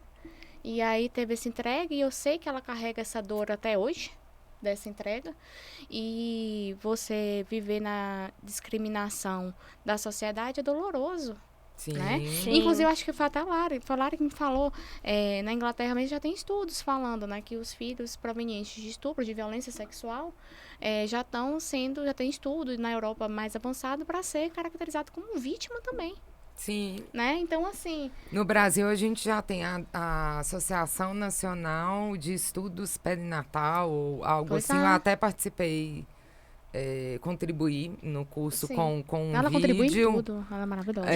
[SPEAKER 1] E aí teve essa entrega e eu sei que ela carrega essa dor até hoje, dessa entrega, e você viver na discriminação da sociedade é doloroso,
[SPEAKER 3] Sim.
[SPEAKER 1] né?
[SPEAKER 4] Sim.
[SPEAKER 1] Inclusive, eu acho que foi até a Lara que me falou, na Inglaterra mesmo já tem estudos falando, né, que os filhos provenientes de estupro, de violência sexual, já tem estudo na Europa mais avançado para ser caracterizado como vítima também,
[SPEAKER 3] Sim.
[SPEAKER 1] né? Então, assim,
[SPEAKER 3] No Brasil, a gente já tem a Associação Nacional de Estudos Perinatal, ou algo
[SPEAKER 1] Pois
[SPEAKER 3] assim.
[SPEAKER 1] é.
[SPEAKER 3] Eu até participei, contribuí no curso
[SPEAKER 1] Sim.
[SPEAKER 3] com um
[SPEAKER 1] ela contribui em
[SPEAKER 3] vídeo.
[SPEAKER 1] tudo, ela é maravilhosa.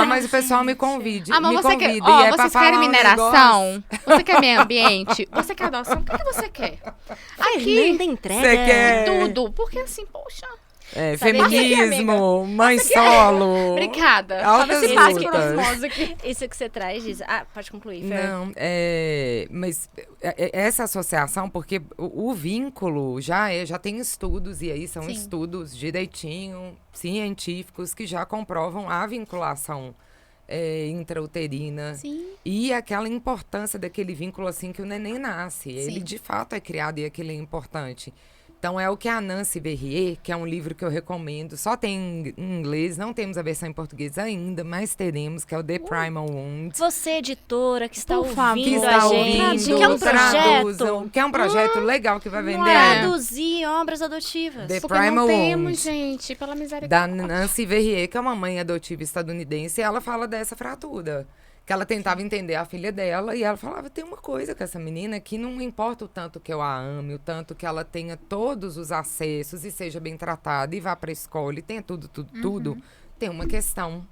[SPEAKER 3] Mas o pessoal me convide.
[SPEAKER 1] Ah, mas
[SPEAKER 3] me
[SPEAKER 1] você quer,
[SPEAKER 3] convida. E é pra
[SPEAKER 1] vocês
[SPEAKER 3] falar
[SPEAKER 1] querem
[SPEAKER 3] um
[SPEAKER 1] mineração? Você quer meio ambiente? Você quer adoção? O que você quer? Aqui,
[SPEAKER 4] Fernanda entrega.
[SPEAKER 3] Você quer-
[SPEAKER 1] tudo. Porque assim, poxa,
[SPEAKER 4] Sabe o que,
[SPEAKER 3] feminismo, mãe solo.
[SPEAKER 1] Obrigada.
[SPEAKER 3] Altas
[SPEAKER 1] Só nesse passo por
[SPEAKER 3] lutas.
[SPEAKER 1] osmose aqui.
[SPEAKER 4] Isso que você traz diz... Ah, pode concluir, Fer.
[SPEAKER 3] Não, mas essa associação, porque o vínculo já tem estudos, e aí são
[SPEAKER 2] Sim.
[SPEAKER 3] estudos direitinho, científicos, que já comprovam a vinculação intrauterina.
[SPEAKER 2] Sim.
[SPEAKER 3] E aquela importância daquele vínculo, assim, que o neném nasce. Ele,
[SPEAKER 2] Sim.
[SPEAKER 3] de fato, é criado e aquele é importante. Então, é o que a Nancy Verrier, que é um livro que eu recomendo, só tem em inglês, não temos a versão em português ainda, mas teremos, que é o The Primal Wound.
[SPEAKER 4] Você, editora, que está
[SPEAKER 1] Por favor.
[SPEAKER 3] Que
[SPEAKER 4] ouvindo
[SPEAKER 3] está
[SPEAKER 4] a gente,
[SPEAKER 3] ouvindo,
[SPEAKER 4] que é um
[SPEAKER 3] traduzam,
[SPEAKER 4] projeto,
[SPEAKER 3] que é um projeto legal que vai vender.
[SPEAKER 4] traduzir obras adotivas.
[SPEAKER 3] The
[SPEAKER 1] Porque
[SPEAKER 3] Primal
[SPEAKER 1] não temos,
[SPEAKER 3] Wound,
[SPEAKER 1] gente, pela
[SPEAKER 3] da
[SPEAKER 1] misericórdia.
[SPEAKER 3] Nancy Verrier, que é uma mãe adotiva estadunidense, e ela fala dessa fratura. Que ela tentava entender a filha dela, e ela falava, tem uma coisa com essa menina que não importa o tanto que eu a ame, o tanto que ela tenha todos os acessos e seja bem tratada, e vá pra escola, e tenha tudo, tem uma questão.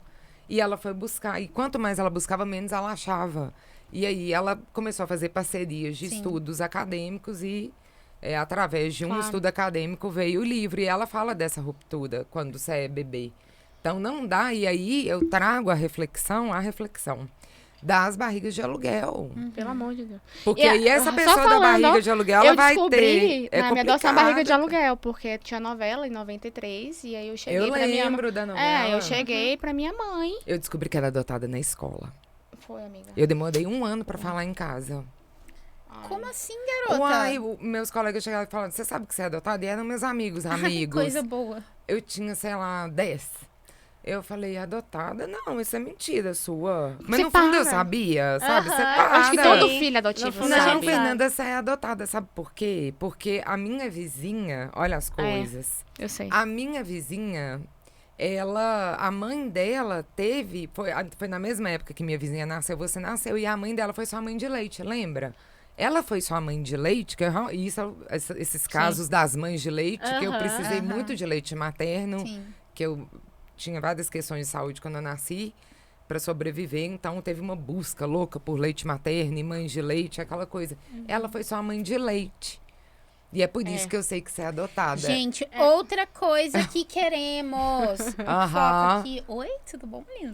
[SPEAKER 3] E ela foi buscar, e quanto mais ela buscava, menos ela achava. E aí ela começou a fazer parcerias de
[SPEAKER 2] Sim.
[SPEAKER 3] estudos acadêmicos, e através de um
[SPEAKER 1] Claro.
[SPEAKER 3] estudo acadêmico veio o livro, e ela fala dessa ruptura quando você é bebê. Então não dá, e aí eu trago a reflexão das barrigas de aluguel.
[SPEAKER 1] Pelo amor de Deus.
[SPEAKER 3] Porque
[SPEAKER 1] E
[SPEAKER 3] aí essa
[SPEAKER 1] só
[SPEAKER 3] pessoa da
[SPEAKER 1] falando,
[SPEAKER 3] barriga de aluguel, ela
[SPEAKER 1] Eu
[SPEAKER 3] vai
[SPEAKER 1] descobri
[SPEAKER 3] ter.
[SPEAKER 1] na minha adoção a barriga de
[SPEAKER 3] complicado.
[SPEAKER 1] aluguel, porque tinha novela em 93, e aí eu cheguei
[SPEAKER 3] Eu
[SPEAKER 1] pra minha mãe.
[SPEAKER 3] lembro da novela.
[SPEAKER 1] Eu cheguei pra minha mãe.
[SPEAKER 3] Eu descobri que era adotada na escola.
[SPEAKER 1] Foi, amiga.
[SPEAKER 3] Eu demorei 1 ano pra falar em casa.
[SPEAKER 2] Como assim, garota?
[SPEAKER 3] Uai, meus colegas chegavam e falavam, você sabe que você é adotada? E eram meus amigos.
[SPEAKER 2] Coisa boa.
[SPEAKER 3] Eu tinha, sei lá, 10. Eu falei, adotada? Não, isso é mentira sua. Mas
[SPEAKER 1] Você
[SPEAKER 3] no fundo eu
[SPEAKER 1] para.
[SPEAKER 3] sabia, sabe? Você
[SPEAKER 1] Acho que
[SPEAKER 3] para.
[SPEAKER 1] todo filho adotivo
[SPEAKER 4] fundo,
[SPEAKER 3] Não,
[SPEAKER 4] a
[SPEAKER 1] sabe.
[SPEAKER 4] gente
[SPEAKER 3] Fernanda, você é adotada, sabe por quê? Porque a minha vizinha, olha as coisas.
[SPEAKER 1] Eu sei.
[SPEAKER 3] A minha vizinha, a mãe dela foi na mesma época que minha vizinha nasceu, você nasceu, e a mãe dela foi sua mãe de leite, lembra? Ela foi sua mãe de leite, esses casos das mães de leite, que eu precisei muito de leite materno,
[SPEAKER 2] Sim.
[SPEAKER 3] que eu tinha várias questões de saúde quando eu nasci, para sobreviver, então teve uma busca louca por leite materno e mães de leite, aquela coisa. Ela foi sua mãe de leite. E é por isso que eu sei que você é adotada.
[SPEAKER 2] Gente, outra coisa que queremos.
[SPEAKER 3] Aham.
[SPEAKER 2] Foca aqui. Oi, tudo bom, lindo?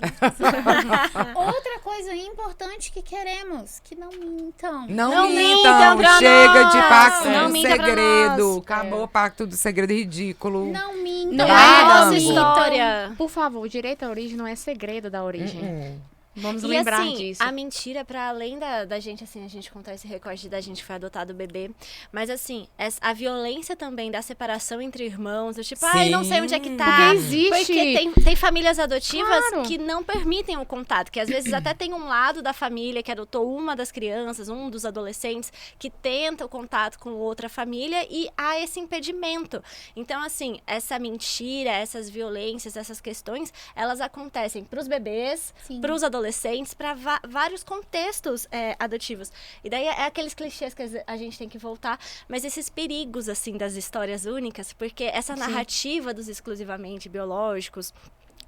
[SPEAKER 2] Outra coisa importante que queremos, que não mintam.
[SPEAKER 3] Não
[SPEAKER 4] mintam
[SPEAKER 3] mintam,
[SPEAKER 4] pra
[SPEAKER 3] chega
[SPEAKER 4] nós.
[SPEAKER 3] de pacto
[SPEAKER 4] Não
[SPEAKER 3] do
[SPEAKER 4] minta pra
[SPEAKER 3] segredo.
[SPEAKER 4] nós.
[SPEAKER 3] Acabou o pacto do segredo ridículo.
[SPEAKER 2] Não mintam.
[SPEAKER 1] Não
[SPEAKER 3] é
[SPEAKER 4] Nossa
[SPEAKER 3] Dango.
[SPEAKER 4] história.
[SPEAKER 1] Por favor, o direito à origem não é segredo da origem. Vamos
[SPEAKER 4] E
[SPEAKER 1] lembrar
[SPEAKER 4] assim,
[SPEAKER 1] disso.
[SPEAKER 4] a mentira, pra além da gente, assim, a gente contar esse recorte da gente que foi adotado o bebê, mas assim, a violência também da separação entre irmãos, do tipo, ai, não sei onde é que tá.
[SPEAKER 1] Porque existe.
[SPEAKER 4] Porque tem famílias adotivas
[SPEAKER 1] Claro.
[SPEAKER 4] que não permitem o contato, que às vezes até tem um lado da família que adotou uma das crianças, um dos adolescentes, que tenta o contato com outra família e há esse impedimento. Então, assim, essa mentira, essas violências, essas questões, elas acontecem pros bebês,
[SPEAKER 2] Sim.
[SPEAKER 4] pros adolescentes, para vários contextos adotivos. E daí é aqueles clichês que a gente tem que voltar, mas esses perigos, assim, das histórias únicas, porque essa narrativa dos exclusivamente biológicos,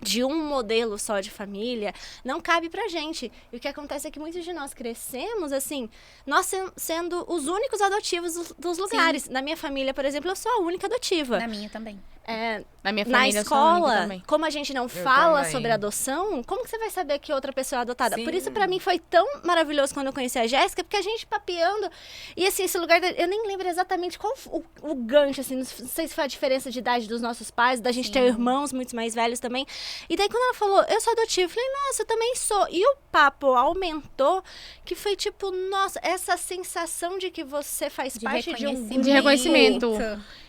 [SPEAKER 4] de um modelo só de família, não cabe pra gente. E o que acontece é que muitos de nós crescemos, assim, nós sendo os únicos adotivos dos lugares. Na minha família, por exemplo, eu sou a única adotiva.
[SPEAKER 2] Na minha também.
[SPEAKER 1] Na minha
[SPEAKER 4] Na
[SPEAKER 1] família, eu sou a única
[SPEAKER 4] escola,
[SPEAKER 1] também.
[SPEAKER 4] como a gente não fala
[SPEAKER 3] também.
[SPEAKER 4] sobre adoção, como que você vai saber que outra pessoa é adotada?
[SPEAKER 3] Sim.
[SPEAKER 4] Por isso, pra mim, foi tão maravilhoso quando eu conheci a Jéssica, porque a gente papeando, e assim, esse lugar, eu nem lembro exatamente qual o gancho, assim, não sei se foi a diferença de idade dos nossos pais, da gente ter irmãos muito mais velhos também. E daí, quando ela falou, eu sou adotiva, eu falei, nossa, eu também sou. E o papo aumentou, que foi tipo, nossa, essa sensação de que você faz parte de um grupo.
[SPEAKER 1] De reconhecimento.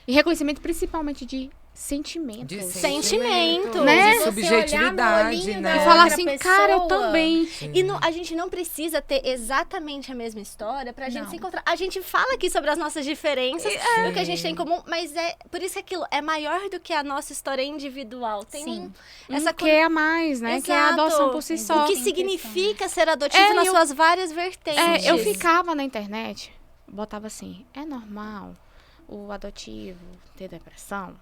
[SPEAKER 1] E reconhecimento principalmente de sentimento.
[SPEAKER 3] De
[SPEAKER 4] Sentimento.
[SPEAKER 1] Né?
[SPEAKER 3] De
[SPEAKER 2] Você
[SPEAKER 3] subjetividade,
[SPEAKER 2] olhar no olhinho
[SPEAKER 3] né?
[SPEAKER 2] da
[SPEAKER 1] E falar
[SPEAKER 2] outra
[SPEAKER 1] assim, cara, eu
[SPEAKER 2] pessoa.
[SPEAKER 1] também.
[SPEAKER 4] E a gente não precisa ter exatamente a mesma história pra gente
[SPEAKER 2] Não.
[SPEAKER 4] se encontrar. A gente fala aqui sobre as nossas diferenças, o que a gente tem em comum, mas é por isso que aquilo é maior do que a nossa história individual. Tem
[SPEAKER 2] Sim.
[SPEAKER 4] essa
[SPEAKER 1] Que é a mais, né? Que é a
[SPEAKER 4] Exato.
[SPEAKER 1] adoção por si só.
[SPEAKER 4] O que
[SPEAKER 2] Tem
[SPEAKER 4] significa ser adotivo
[SPEAKER 1] É,
[SPEAKER 4] nas
[SPEAKER 1] eu-
[SPEAKER 4] suas várias vertentes.
[SPEAKER 1] Eu ficava na internet, botava assim, é normal o adotivo ter depressão?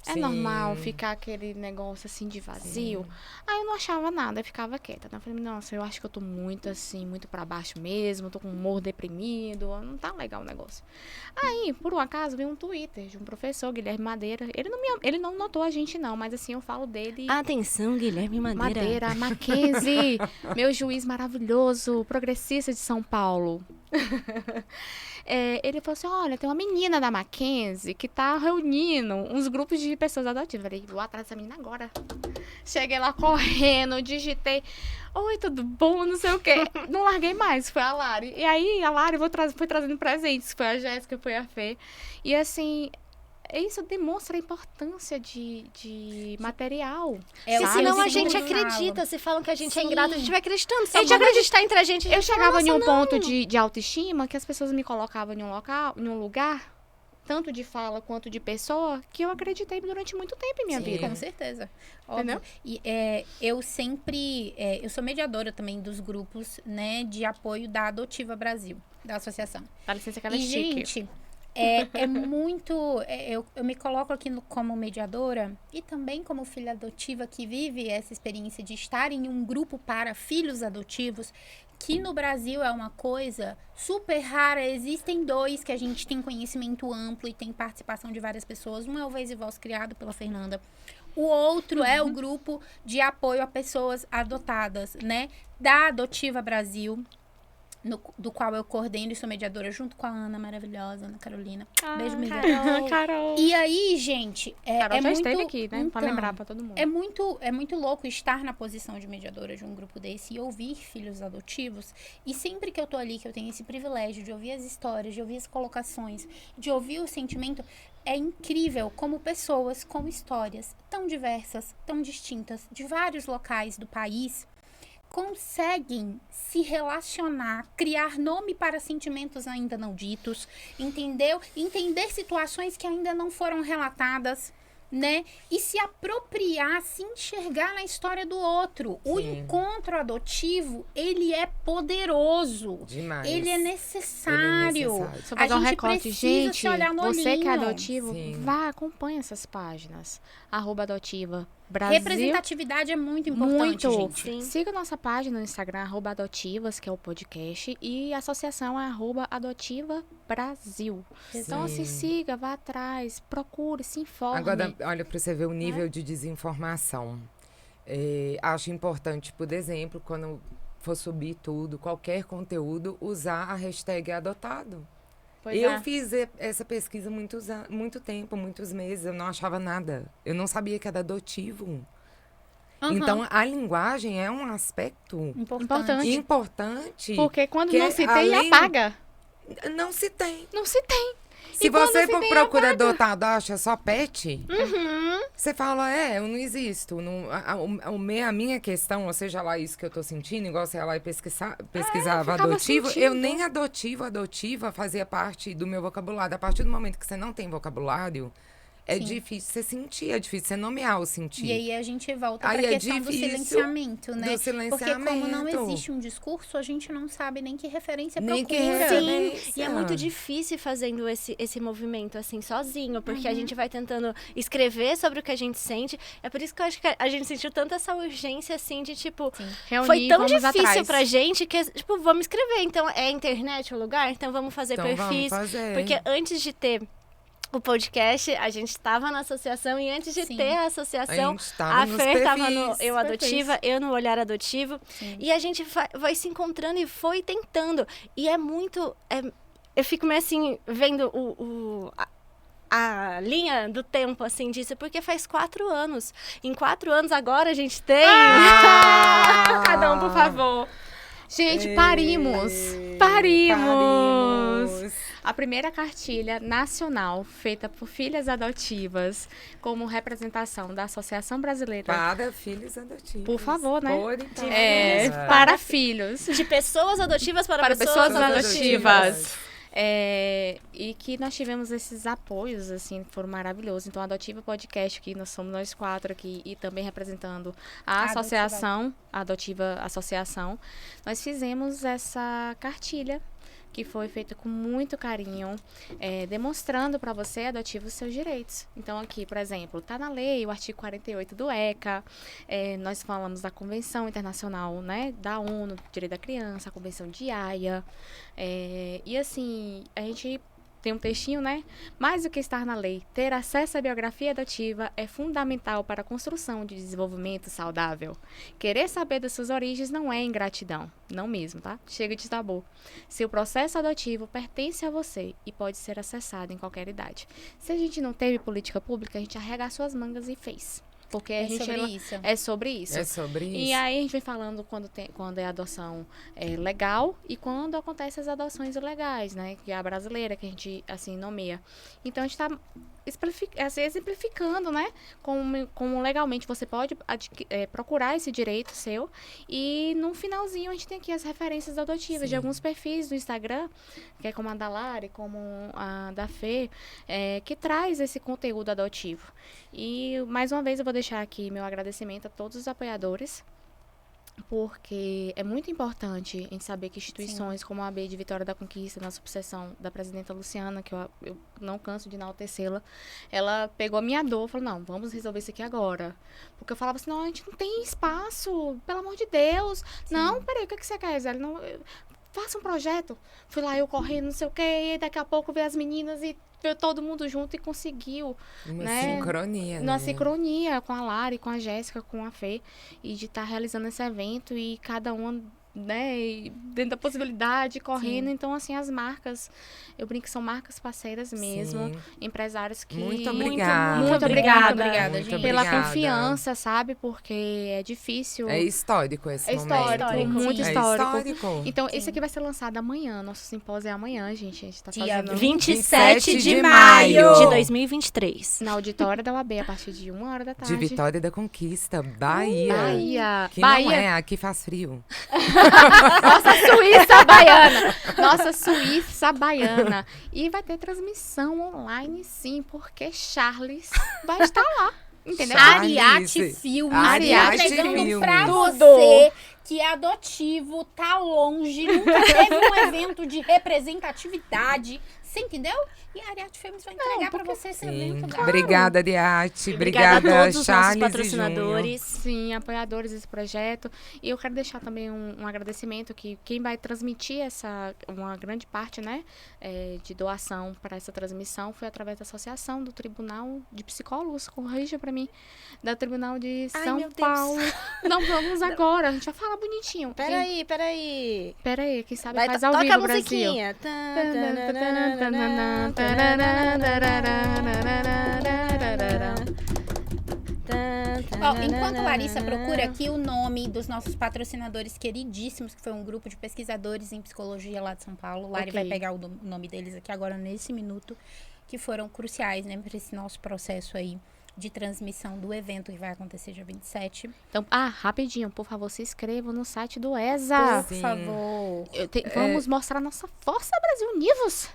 [SPEAKER 1] É
[SPEAKER 3] Sim.
[SPEAKER 1] normal ficar aquele negócio assim de vazio. Aí eu não achava nada, eu ficava quieta. Né? Eu falei, nossa, eu acho que eu tô muito assim, muito pra baixo mesmo, tô com o humor deprimido, não tá legal o negócio. Aí, por um acaso, vi um Twitter de um professor, Guilherme Madeira. Ele não notou a gente não, mas assim, eu falo dele.
[SPEAKER 4] Atenção, Guilherme Madeira.
[SPEAKER 1] Mackenzie, meu juiz maravilhoso, progressista de São Paulo. Ele falou assim, olha, tem uma menina da Mackenzie que tá reunindo uns grupos de pessoas adotivas. Eu falei, vou atrás dessa menina agora. Cheguei lá correndo, digitei, oi, tudo bom, não sei o quê. Não larguei mais, foi a Lari. E aí, a Lari foi trazendo presentes, foi a Jéssica, foi a Fê. E assim, isso demonstra a importância de material.
[SPEAKER 4] Porque
[SPEAKER 2] o
[SPEAKER 4] senão
[SPEAKER 2] que
[SPEAKER 4] a
[SPEAKER 2] eu
[SPEAKER 4] gente
[SPEAKER 2] sempre
[SPEAKER 4] acredita.
[SPEAKER 2] falo.
[SPEAKER 4] Se falam que a gente é
[SPEAKER 2] Sim.
[SPEAKER 4] ingrato, a gente vai acreditando. Se
[SPEAKER 1] A
[SPEAKER 4] a
[SPEAKER 1] gente
[SPEAKER 4] gente
[SPEAKER 1] acredita.
[SPEAKER 4] acreditar entre a gente
[SPEAKER 1] Eu chegava em um
[SPEAKER 4] "Nossa,
[SPEAKER 1] ponto de autoestima que as pessoas me colocavam em um local, em um lugar, tanto de fala quanto de pessoa, que eu acreditei durante muito tempo em minha
[SPEAKER 3] Sim.
[SPEAKER 1] vida.
[SPEAKER 2] Com certeza.
[SPEAKER 1] Entendeu?
[SPEAKER 2] Óbvio. E eu sempre... eu sou mediadora também dos grupos, né, de apoio da Adotiva Brasil, da associação.
[SPEAKER 1] Dá licença que ela é
[SPEAKER 2] E,
[SPEAKER 1] chique.
[SPEAKER 2] gente, é muito... eu me coloco aqui como mediadora e também como filha adotiva que vive essa experiência de estar em um grupo para filhos adotivos, que no Brasil é uma coisa super rara. Existem 2 que a gente tem conhecimento amplo e tem participação de várias pessoas. Um é o Vez e Voz, criado pela Fernanda. O outro é o grupo de apoio a pessoas adotadas, né? Da Adotiva Brasil, do qual eu coordeno e sou mediadora junto com a Ana maravilhosa, Ana Carolina. Beijo, Miguel.
[SPEAKER 1] Carol.
[SPEAKER 2] E aí, gente,
[SPEAKER 1] Carol
[SPEAKER 2] é
[SPEAKER 1] já
[SPEAKER 2] muito...
[SPEAKER 1] esteve aqui, né? Pra
[SPEAKER 2] Então,
[SPEAKER 1] lembrar pra todo mundo.
[SPEAKER 2] é muito louco estar na posição de mediadora de um grupo desse e ouvir filhos adotivos. E sempre que eu tô ali, que eu tenho esse privilégio de ouvir as histórias, de ouvir as colocações, de ouvir o sentimento, é incrível como pessoas com histórias tão diversas, tão distintas, de vários locais do país, conseguem se relacionar, criar nome para sentimentos ainda não ditos, entendeu? Entender situações que ainda não foram relatadas, né? E se apropriar, se enxergar na história do outro. O
[SPEAKER 3] Sim.
[SPEAKER 2] encontro adotivo, ele é poderoso.
[SPEAKER 3] Demais.
[SPEAKER 2] Ele é necessário.
[SPEAKER 1] Só
[SPEAKER 2] A
[SPEAKER 1] fazer um
[SPEAKER 2] gente
[SPEAKER 1] recorte,
[SPEAKER 2] precisa
[SPEAKER 1] gente,
[SPEAKER 2] se olhar no
[SPEAKER 1] você que é
[SPEAKER 2] olhinho.
[SPEAKER 1] adotivo,
[SPEAKER 3] Sim.
[SPEAKER 1] vá, acompanha essas páginas. @adotiva Brasil.
[SPEAKER 2] Representatividade é muito importante,
[SPEAKER 1] Muito.
[SPEAKER 2] gente.
[SPEAKER 4] Sim.
[SPEAKER 1] Siga nossa página no Instagram, @adotivas, que é o podcast, e a associação é @adotiva Brasil. Então, assim, siga, vá atrás, procure, se informe.
[SPEAKER 3] Agora, olha, para você ver o nível de desinformação. Acho importante, por exemplo, quando for subir tudo, qualquer conteúdo, usar a hashtag adotado.
[SPEAKER 1] Pois
[SPEAKER 3] Eu
[SPEAKER 1] é.
[SPEAKER 3] fiz essa pesquisa muito tempo, muitos meses, eu não achava nada. Eu não sabia que era adotivo.
[SPEAKER 2] Aham.
[SPEAKER 3] Então, a linguagem é um aspecto
[SPEAKER 2] Importante.
[SPEAKER 3] importante.
[SPEAKER 1] Porque quando
[SPEAKER 3] que
[SPEAKER 1] não se tem,
[SPEAKER 3] além-
[SPEAKER 1] apaga.
[SPEAKER 3] Não se tem.
[SPEAKER 1] Não se tem.
[SPEAKER 3] Se
[SPEAKER 1] E quando
[SPEAKER 3] você
[SPEAKER 1] se tem,
[SPEAKER 3] procura adotado, acha só pet,
[SPEAKER 1] Uhum.
[SPEAKER 3] você fala, eu não existo. Não, a minha questão, ou seja lá isso que eu tô sentindo, igual você ia lá e pesquisava
[SPEAKER 1] ficava
[SPEAKER 3] adotivo, eu
[SPEAKER 1] sentindo.
[SPEAKER 3] nem adotiva fazia parte do meu vocabulário. A partir do momento que você não tem vocabulário, é
[SPEAKER 2] Sim.
[SPEAKER 3] difícil você sentir, é difícil você nomear o sentir.
[SPEAKER 2] E aí a gente volta
[SPEAKER 3] Aí
[SPEAKER 2] para a
[SPEAKER 3] é
[SPEAKER 2] questão do
[SPEAKER 3] difícil
[SPEAKER 2] silenciamento, né?
[SPEAKER 3] do
[SPEAKER 2] Porque como não
[SPEAKER 3] silenciamento.
[SPEAKER 2] existe um discurso, a gente não sabe nem que referência
[SPEAKER 3] Nem que
[SPEAKER 2] procura.
[SPEAKER 3] referência.
[SPEAKER 4] E é muito difícil fazendo esse movimento assim, sozinho, porque
[SPEAKER 2] Uhum.
[SPEAKER 4] a gente vai tentando escrever sobre o que a gente sente. É por isso que eu acho que a gente sentiu tanta essa urgência, assim, de tipo.
[SPEAKER 1] Reunir,
[SPEAKER 4] Foi tão
[SPEAKER 1] vamos
[SPEAKER 4] difícil
[SPEAKER 1] atrás.
[SPEAKER 4] pra gente que, tipo, vamos escrever. Então, é a internet o lugar? Então, vamos fazer
[SPEAKER 3] Então
[SPEAKER 4] perfis.
[SPEAKER 3] vamos fazer.
[SPEAKER 4] Porque antes de ter o podcast, a gente estava na associação. E antes de
[SPEAKER 2] Sim.
[SPEAKER 4] ter a
[SPEAKER 3] A
[SPEAKER 4] associação,
[SPEAKER 3] gente tava
[SPEAKER 4] a
[SPEAKER 3] nos
[SPEAKER 4] Fer tava no
[SPEAKER 3] perfis.
[SPEAKER 4] Eu Adotiva, eu no Olhar Adotivo.
[SPEAKER 2] Sim.
[SPEAKER 4] E a gente vai se encontrando e foi tentando. E é muito... eu fico meio assim, vendo a linha do tempo, assim, disso. Porque faz 4 anos. Em 4 anos, agora, a gente tem...
[SPEAKER 1] Cada um, por favor. Gente, parimos. Parimos. A primeira cartilha nacional feita por filhas adotivas como representação da Associação Brasileira.
[SPEAKER 3] Para filhos adotivos.
[SPEAKER 1] Por favor, né?
[SPEAKER 3] Por então.
[SPEAKER 1] Para filhos.
[SPEAKER 4] De pessoas adotivas para
[SPEAKER 1] pessoas
[SPEAKER 4] pessoas
[SPEAKER 1] adotivas. E que nós tivemos esses apoios, assim, que foram maravilhosos. Então, a Adotiva Podcast, que nós somos nós 4 aqui, e também representando a associação, a Adotiva Associação, nós fizemos essa cartilha que foi feita com muito carinho, demonstrando para você, adotivo, os seus direitos. Então, aqui, por exemplo, está na lei o artigo 48 do ECA, nós falamos da Convenção Internacional, né, da ONU, do Direito da Criança, a Convenção de Haia, e assim, a gente tem um textinho, né? Mais do que estar na lei, ter acesso à biografia adotiva é fundamental para a construção de desenvolvimento saudável. Querer saber das suas origens não é ingratidão. Não mesmo, tá? Chega de tabu. Seu processo adotivo pertence a você e pode ser acessado em qualquer idade. Se a gente não teve política pública, a gente arrega suas mangas e fez. Porque a gente é sobre isso.
[SPEAKER 3] É sobre isso.
[SPEAKER 1] E aí a gente vem falando quando é adoção legal e quando acontecem as adoções ilegais, né? Que é a brasileira, que a gente, assim, nomeia. Então, a gente está exemplificando, né? Como legalmente você pode procurar esse direito seu. E no finalzinho a gente tem aqui as referências adotivas. Sim. De alguns perfis do Instagram, que é como a da Lari, como a da Fê, que traz esse conteúdo adotivo. E mais uma vez eu vou deixar aqui meu agradecimento a todos os apoiadores, porque é muito importante a gente saber que instituições como a AB de Vitória da Conquista, na subseção da presidenta Luciana, que eu não canso de enaltecê-la, ela pegou a minha dor e falou, não, vamos resolver isso aqui agora. Porque eu falava assim, não, a gente não tem espaço, pelo amor de Deus. Sim. Não, peraí, o que você quer, Zé? Não, faça um projeto. Fui lá, eu correndo, não sei o quê, e daqui a pouco veio as meninas e veio todo mundo junto e conseguiu.
[SPEAKER 3] Uma
[SPEAKER 1] sincronia,
[SPEAKER 3] né?
[SPEAKER 1] Uma sincronia com a Lari, com a Jéssica, com a Fê, e de estar realizando esse evento e cada uma, né, dentro da possibilidade, correndo. Sim. Então, assim, as marcas, eu brinco que são marcas parceiras mesmo, sim. Empresários que...
[SPEAKER 3] Muito obrigada.
[SPEAKER 1] Muito obrigada,
[SPEAKER 2] gente.
[SPEAKER 1] Pela confiança, sabe? Porque é difícil.
[SPEAKER 3] É histórico esse momento.
[SPEAKER 1] Histórico, muito histórico.
[SPEAKER 3] É histórico.
[SPEAKER 1] Então, esse aqui vai ser lançado amanhã. Nosso simpósio é amanhã, gente. A gente tá
[SPEAKER 4] dia
[SPEAKER 1] fazendo...
[SPEAKER 4] 27 de maio de 2023.
[SPEAKER 1] Na auditória da UAB, a partir de 1h da tarde.
[SPEAKER 3] De Vitória da Conquista, Bahia.
[SPEAKER 1] Bahia.
[SPEAKER 3] Que não é, aqui faz frio.
[SPEAKER 1] Nossa Suíça baiana. Nossa Suíça baiana. E vai ter transmissão online, sim, porque Charles vai estar lá. Entendeu?
[SPEAKER 2] Ariate Filmes.
[SPEAKER 3] Ariate
[SPEAKER 2] entregando pra você que é adotivo, tá longe, nunca teve um evento de representatividade. Você entendeu? E a Ariate Filmes vai entregar pra você esse evento.
[SPEAKER 3] Claro. Obrigada, Ariate.
[SPEAKER 4] Obrigada a todos os
[SPEAKER 3] Charles
[SPEAKER 4] nossos patrocinadores.
[SPEAKER 1] Sim, apoiadores desse projeto. E eu quero deixar também um agradecimento que quem vai transmitir uma grande parte, né, de doação para essa transmissão foi através da associação do Tribunal de Psicólogos, corrija pra mim, da Tribunal de São Paulo. Não, vamos agora, a gente vai falar bonitinho.
[SPEAKER 4] Peraí.
[SPEAKER 1] Peraí, quem sabe faz ao vivo, Brasil.
[SPEAKER 2] Enquanto Larissa procura aqui o nome dos nossos patrocinadores queridíssimos, que foi um grupo de pesquisadores em psicologia lá de São Paulo. Lari vai pegar o nome deles aqui agora nesse minuto, que foram cruciais, né, para esse nosso processo aí de transmissão do evento que vai acontecer dia 27.
[SPEAKER 1] Então, rapidinho, por favor, se inscrevam no site do ESA.
[SPEAKER 2] Por favor.
[SPEAKER 1] Vamos mostrar nossa força, Brasil Univos.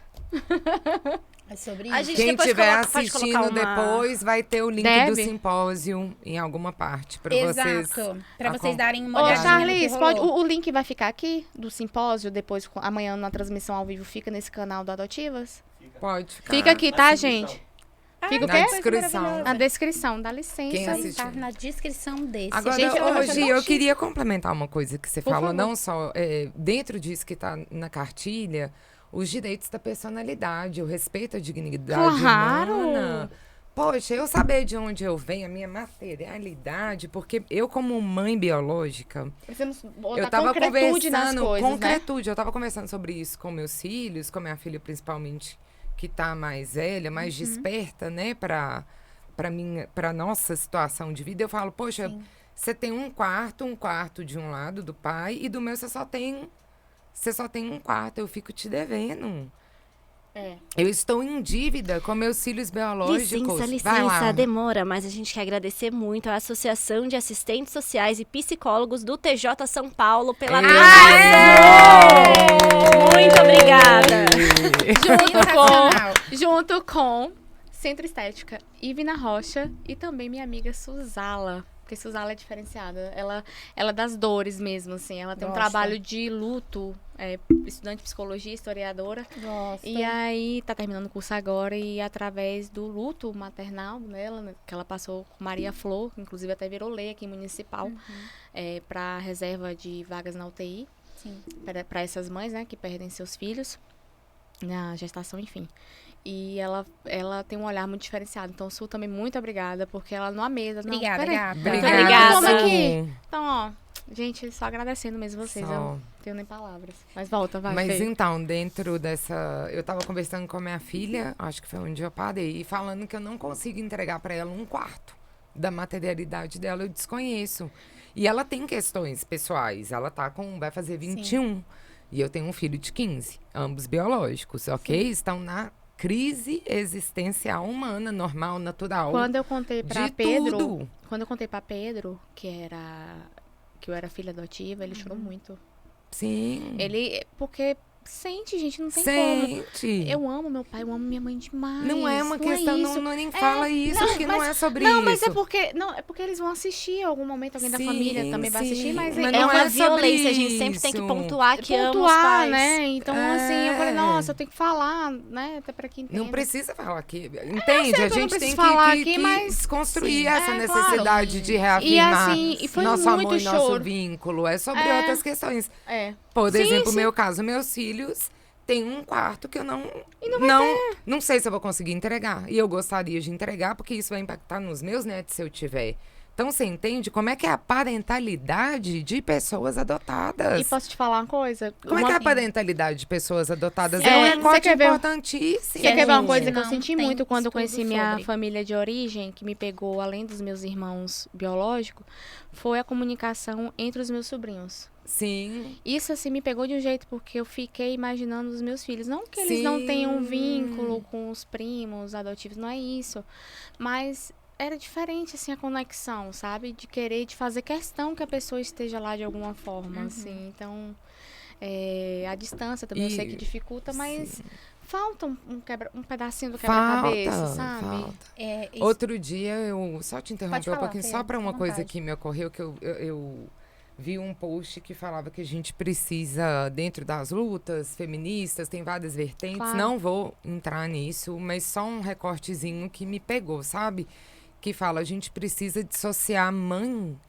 [SPEAKER 2] É sobre isso.
[SPEAKER 3] Quem estiver assistindo depois, vai ter o link do simpósio em alguma parte para vocês.
[SPEAKER 2] Exato. Para vocês darem uma olhada.
[SPEAKER 1] Ô, Charles, o link vai ficar aqui do simpósio, depois, amanhã na transmissão ao vivo, fica nesse canal do Adotivas?
[SPEAKER 3] Pode ficar.
[SPEAKER 1] Fica aqui, tá, gente? Fica o quê?
[SPEAKER 3] Na descrição.
[SPEAKER 1] Na descrição, dá licença.
[SPEAKER 2] Tá na descrição desse.
[SPEAKER 3] Agora,
[SPEAKER 2] gente,
[SPEAKER 3] hoje eu queria complementar uma coisa que você falou, não só dentro disso que tá na cartilha, os direitos da personalidade, o respeito à dignidade humana. Poxa, eu saber de onde eu venho, a minha materialidade, porque eu, como mãe biológica, eu tava conversando, concretude, eu tava conversando sobre isso com meus filhos, com minha filha principalmente, que tá mais velha, mais desperta, né, pra nossa situação de vida. Eu falo, poxa, você tem um quarto de um lado do pai, e do meu você só tem um quarto, eu fico te devendo. Eu estou em dívida com meus filhos biológicos.
[SPEAKER 4] Licença, demora, mas a gente quer agradecer muito à Associação de Assistentes Sociais e Psicólogos do TJ São Paulo pela Muito obrigada!
[SPEAKER 1] Junto com Centro Estética Ivina Rocha e também minha amiga Suzala. porque Suzala é diferenciada. Ela é das dores mesmo, assim. Ela tem um
[SPEAKER 2] Gosto.
[SPEAKER 1] trabalho de luto, estudante de psicologia, historiadora.
[SPEAKER 2] Gosto.
[SPEAKER 1] E aí, tá terminando o curso agora e através do luto maternal dela, né, que ela passou com Maria Flor, que inclusive até virou lei aqui municipal, para reserva de vagas na UTI,
[SPEAKER 2] Sim.
[SPEAKER 1] para essas mães, né, que perdem seus filhos na gestação, enfim. E ela tem um olhar muito diferenciado. Então, Su, também muito obrigada, porque ela não mesa.
[SPEAKER 2] Obrigada,
[SPEAKER 1] peraí.
[SPEAKER 2] gata.
[SPEAKER 3] Obrigada,
[SPEAKER 1] Toma
[SPEAKER 3] Su.
[SPEAKER 1] aqui. Então, ó, gente, só agradecendo mesmo vocês.
[SPEAKER 3] Só.
[SPEAKER 1] Eu não tenho nem palavras. Mas volta, vai.
[SPEAKER 3] Mas
[SPEAKER 1] Fê.
[SPEAKER 3] então, dentro dessa... Eu tava conversando com a minha filha, acho que foi onde eu parei, e falando que eu não consigo entregar para ela um quarto da materialidade dela, eu desconheço. E ela tem questões pessoais, ela vai fazer 21, e eu tenho um filho de 15, ambos biológicos, ok? Estão na crise existencial humana, normal, natural.
[SPEAKER 1] Quando eu contei pra
[SPEAKER 3] de
[SPEAKER 1] Pedro,
[SPEAKER 3] tudo.
[SPEAKER 1] quando eu contei pra Pedro que eu era filha adotiva, ele chorou muito.
[SPEAKER 3] Sim.
[SPEAKER 1] Porque sente, gente, não tem como.
[SPEAKER 3] Sente.
[SPEAKER 1] Eu amo meu pai, eu amo minha mãe demais.
[SPEAKER 3] Não é uma questão,
[SPEAKER 1] isso.
[SPEAKER 3] não nem fala isso, que não é sobre isso.
[SPEAKER 1] Não, mas é porque eles vão assistir em algum momento, alguém da
[SPEAKER 3] Sim,
[SPEAKER 1] família também vai assistir, mas
[SPEAKER 3] mas
[SPEAKER 1] é
[SPEAKER 3] não
[SPEAKER 4] uma
[SPEAKER 3] é sobre
[SPEAKER 4] violência, a gente sempre tem que
[SPEAKER 3] isso.
[SPEAKER 4] pontuar que ama os
[SPEAKER 1] pontuar,
[SPEAKER 4] pais.
[SPEAKER 1] né? Então, assim, eu falei,
[SPEAKER 3] É.
[SPEAKER 1] nossa, eu tenho que falar, né? Até pra quem entende.
[SPEAKER 3] Não precisa falar aqui. Entende?
[SPEAKER 1] sei
[SPEAKER 3] A
[SPEAKER 1] que eu não
[SPEAKER 3] gente tem
[SPEAKER 1] preciso
[SPEAKER 3] que,
[SPEAKER 1] falar
[SPEAKER 3] que,
[SPEAKER 1] aqui,
[SPEAKER 3] que
[SPEAKER 1] mas-
[SPEAKER 3] desconstruir
[SPEAKER 1] Sim,
[SPEAKER 3] essa
[SPEAKER 1] é,
[SPEAKER 3] necessidade
[SPEAKER 1] claro.
[SPEAKER 3] de reafirmar
[SPEAKER 1] assim, e foi
[SPEAKER 3] nosso amor
[SPEAKER 1] muito
[SPEAKER 3] e nosso
[SPEAKER 1] choro.
[SPEAKER 3] vínculo. É sobre
[SPEAKER 1] É.
[SPEAKER 3] outras questões.
[SPEAKER 1] É.
[SPEAKER 3] Por
[SPEAKER 1] Sim,
[SPEAKER 3] exemplo,
[SPEAKER 1] sim.
[SPEAKER 3] meu caso, meus filhos têm um quarto que eu não sei se eu vou conseguir entregar. E eu gostaria de entregar, porque isso vai impactar nos meus netos se eu tiver. Então, você entende como é que é a parentalidade de pessoas adotadas?
[SPEAKER 1] E posso te falar uma coisa?
[SPEAKER 3] Como é que é a parentalidade de pessoas adotadas?
[SPEAKER 1] É,
[SPEAKER 3] É um
[SPEAKER 1] você
[SPEAKER 3] recorte
[SPEAKER 1] quer ver-
[SPEAKER 3] importantíssimo.
[SPEAKER 1] Você quer ver uma
[SPEAKER 2] gente,
[SPEAKER 1] coisa que eu
[SPEAKER 2] não
[SPEAKER 1] senti
[SPEAKER 2] tem
[SPEAKER 1] muito quando eu
[SPEAKER 2] estudo
[SPEAKER 1] conheci minha
[SPEAKER 2] sobre.
[SPEAKER 1] família de origem, que me pegou além dos meus irmãos biológicos, foi a comunicação entre os meus sobrinhos.
[SPEAKER 3] Sim.
[SPEAKER 1] Isso, assim, me pegou de um jeito porque eu fiquei imaginando os meus filhos. Não que eles não tenham um
[SPEAKER 3] Sim.
[SPEAKER 1] vínculo com os primos adotivos, não é isso. Mas era diferente, assim, a conexão, sabe? De querer, de fazer questão que a pessoa esteja lá de alguma forma, assim. Então, a distância também eu sei que dificulta, mas falta um pedacinho do quebra-cabeça, sabe?
[SPEAKER 3] Falta.
[SPEAKER 2] É, isso-
[SPEAKER 3] Outro dia, eu só te
[SPEAKER 2] Pode
[SPEAKER 3] interromper
[SPEAKER 2] falar,
[SPEAKER 3] um pouquinho,
[SPEAKER 2] Fê,
[SPEAKER 3] só para
[SPEAKER 2] fica à
[SPEAKER 3] uma coisa
[SPEAKER 2] vontade.
[SPEAKER 3] que me ocorreu, que eu vi um post que falava que a gente precisa, dentro das lutas feministas, tem várias vertentes,
[SPEAKER 1] Claro.
[SPEAKER 3] não vou entrar nisso, mas só um recortezinho que me pegou, sabe? Que fala, a gente precisa dissociar mãe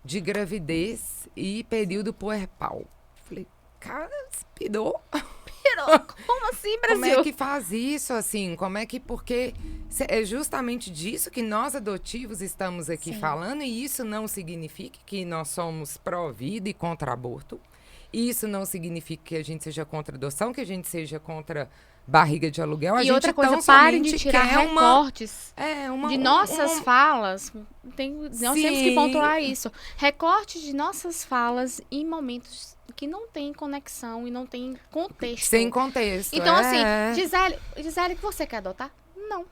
[SPEAKER 3] de gravidez e período puerpal. Falei, cara, se pirou.
[SPEAKER 1] Como assim,
[SPEAKER 3] Como é que faz isso, assim? Como é que... Porque é justamente disso que nós adotivos estamos aqui falando, e isso não significa que nós somos pró-vida e contra aborto. Isso não significa que a gente seja contra adoção, que a gente seja contra barriga de aluguel. A
[SPEAKER 1] E
[SPEAKER 3] gente
[SPEAKER 1] outra coisa,
[SPEAKER 3] tão
[SPEAKER 1] parem de
[SPEAKER 3] somente
[SPEAKER 1] tirar
[SPEAKER 3] quer
[SPEAKER 1] recortes
[SPEAKER 3] uma
[SPEAKER 1] de nossas falas. Nós temos que
[SPEAKER 3] Sim.
[SPEAKER 1] pontuar isso. Recortes de nossas falas em momentos que não tem conexão e não tem contexto.
[SPEAKER 3] sem contexto.
[SPEAKER 1] Então,
[SPEAKER 3] é.
[SPEAKER 1] assim, Gisele, que você quer adotar? Não.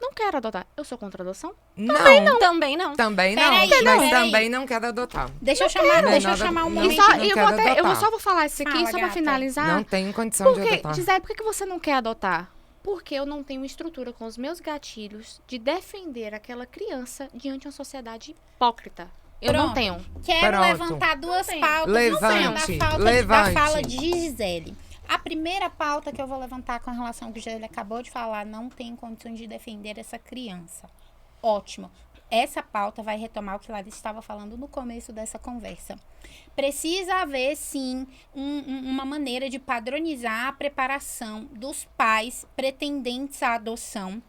[SPEAKER 1] Não quero adotar. Eu sou contra a adoção?
[SPEAKER 3] Não,
[SPEAKER 4] Também não.
[SPEAKER 3] também não.
[SPEAKER 2] Peraí,
[SPEAKER 3] Mas
[SPEAKER 2] peraí.
[SPEAKER 3] também não quero adotar.
[SPEAKER 2] Deixa eu chamar,
[SPEAKER 3] Não,
[SPEAKER 2] deixa eu
[SPEAKER 3] nada-
[SPEAKER 2] chamar um
[SPEAKER 3] não.
[SPEAKER 2] momento.
[SPEAKER 3] não quero
[SPEAKER 1] eu
[SPEAKER 3] adotar.
[SPEAKER 1] só vou falar isso aqui,
[SPEAKER 2] Fala,
[SPEAKER 1] só pra
[SPEAKER 2] gata.
[SPEAKER 1] finalizar.
[SPEAKER 3] Não tenho condição de
[SPEAKER 1] Porque,
[SPEAKER 3] adotar.
[SPEAKER 1] Gisele, por que você não quer adotar? Porque eu não tenho estrutura com os meus gatilhos de defender aquela criança diante de uma sociedade hipócrita. Eu não
[SPEAKER 2] Pronto.
[SPEAKER 1] tenho.
[SPEAKER 2] Quero
[SPEAKER 3] Pronto.
[SPEAKER 2] levantar duas
[SPEAKER 1] tenho.
[SPEAKER 2] pautas
[SPEAKER 3] Levante,
[SPEAKER 2] da
[SPEAKER 3] levante.
[SPEAKER 2] fala de Gisele. A primeira pauta que eu vou levantar com relação ao que a Gisele acabou de falar, não tem condições de defender essa criança. Ótimo. Essa pauta vai retomar o que Larissa estava falando no começo dessa conversa. Precisa haver, sim, uma maneira de padronizar a preparação dos pais pretendentes à adoção,